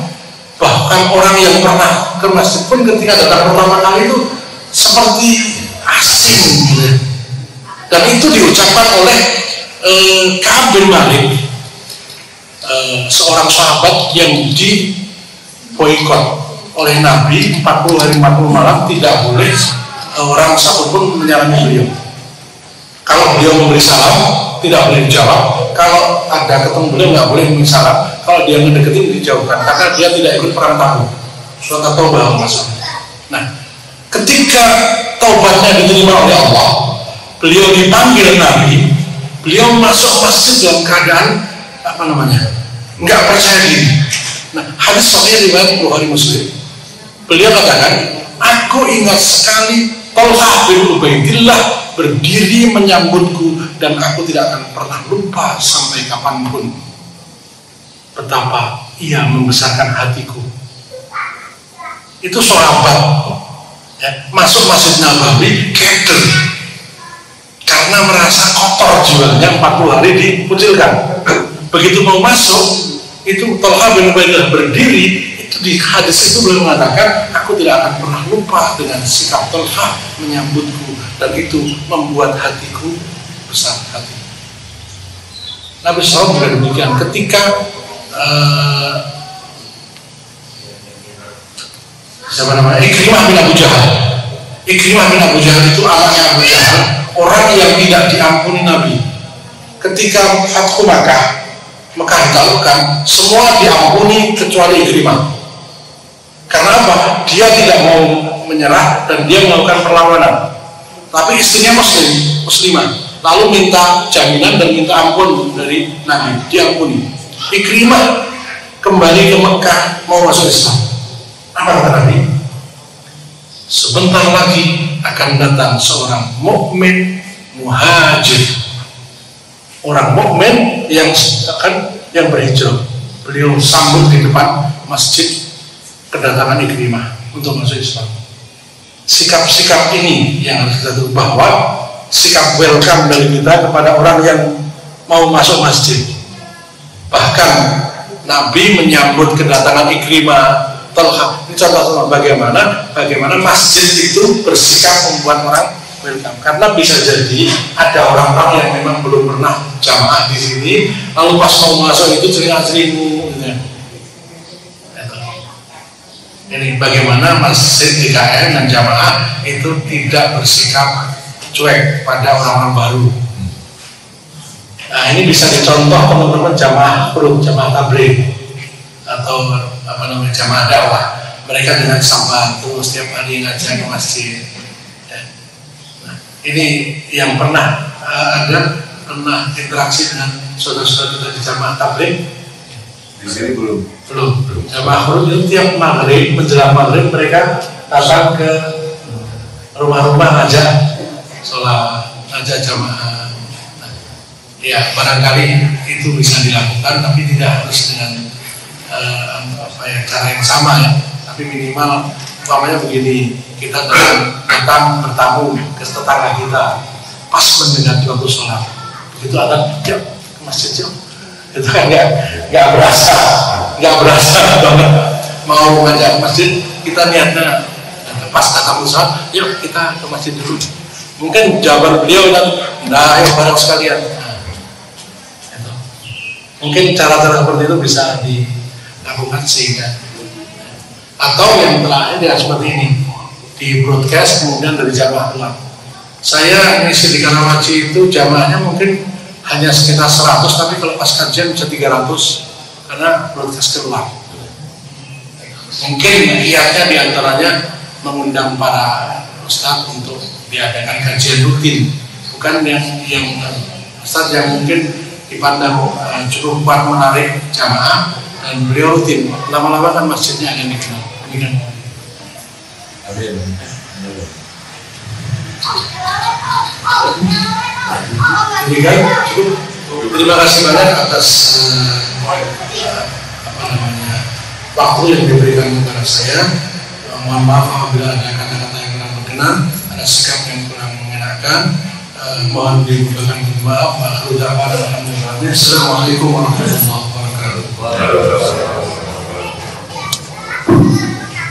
Bahkan orang yang pernah ke masjid pun ketika datang pertama kali itu seperti asing gitu. Dan itu diucapkan oleh Ka'ab bin Malik, seorang sahabat yang diboikot oleh Nabi 40 hari 40 malam, tidak boleh orang satupun menyalami beliau. Kalau beliau memberi salam tidak boleh dijawab. Kalau ada ketemu beliau nggak boleh memberi salam. Kalau dia mendeketin dijauhkan karena dia tidak ikut perang tahu. Surat Taubah masalah. Nah, ketika taubatnya diterima oleh Allah, beliau dipanggil Nabi. Beliau masuk masjid dalam keadaan nggak percaya diri. Nah, hadis sahih riwayat Bukhari Muslim. Beliau katakan, aku ingat sekali Talha bin Ubaidillah berdiri menyambutku dan aku tidak akan pernah lupa sampai kapanpun betapa ia membesarkan hatiku. Itu sahabat ya, masuk Masjid Nabawi keder karena merasa kotor jiwanya 40 hari dikucilkan. Begitu mau masuk itu Talha bin Ubaidillah berdiri. Di hadis itu beliau mengatakan, aku tidak akan pernah lupa dengan sikap Talha menyambutku dan itu membuat hatiku besar hati. Nabi SAW juga demikian. Ketika Ikrimah bin Abu Jahal. Ikrimah bin Abu Jahal itu anaknya Abu Jahal, orang yang tidak diampuni Nabi. Ketika Fathu Makkah ditaklukkan, semua diampuni kecuali Ikrimah. Karena apa? Dia tidak mau menyerah dan dia melakukan perlawanan. Tapi istrinya muslimah, lalu minta jaminan dan minta ampun dari Nabi, diampuni. Ikrimah kembali ke Mekah mau masuk Islam. Apa kata Nabi? Sebentar lagi akan datang seorang mukmin muhajir, orang mukmin yang berhijrah. Beliau sambut di depan masjid kedatangan Ikrimah untuk masuk Islam. Sikap-sikap ini yang harus kita tahu, bahwa sikap welcome dari kita kepada orang yang mau masuk masjid. Bahkan Nabi menyambut kedatangan Ikrimah, Talha. Ini contoh bagaimana masjid itu bersikap membuat orang welcome. Karena bisa jadi ada orang-orang yang memang belum pernah jamaah di sini, lalu pas mau masuk itu cerita-cerita. Ini bagaimana masjid DKM dan jamaah itu tidak bersikap cuek pada orang-orang baru. Nah, ini bisa dicontoh teman-teman jamaah tabligh atau jamaah dakwah. Mereka dengan sabar terus setiap hari ngajak ke masjid. Nah, ini yang pernah interaksi dengan saudara-saudara kita di jamaah tabligh.
Di sini belum.
Jamaah itu tiap maghrib, menjelang maghrib mereka datang ke rumah-rumah ngajak sholat, ngajak jamaah. Nah, ya barangkali itu bisa dilakukan, tapi tidak harus dengan cara yang sama ya. Tapi minimal umpamanya begini, kita datang bertamu ke tetangga kita, pas mendekati waktu sholat, begitu ada yuk ke masjid yuk. Itu kan nggak berasa banget mau ngajak masjid. Kita niatnya pas datang sholat, yuk kita ke masjid dulu. Mungkin jawaban beliau nah ayo bareng sekalian. Nah, itu. Mungkin cara-cara seperti itu bisa dilakukan sehingga, atau yang terakhir ya seperti ini, di broadcast kemudian dari jamaah pulang. Saya ngisi di Karawaci itu jamaahnya mungkin hanya sekitar 100, tapi kalau pas kajian bisa 300 karena broadcast keluar. Mungkin niatnya diantaranya mengundang para ustadz untuk diadakan kajian rutin, bukan yang ustadz yang mungkin dipandang cukup kuat menarik jamaah dan beliau rutin. Lama-lama kan masjidnya akan dikenal.
Amin.
Jadi kan cukup. Terima kasih banyak atas waktu yang diberikan kepada saya. Mohon maaf apabila ada kata-kata yang kurang berkenan, ada sikap yang kurang mengenakan. Mohon dibukakan maaf. Assalamualaikum warahmatullahi wabarakatuh.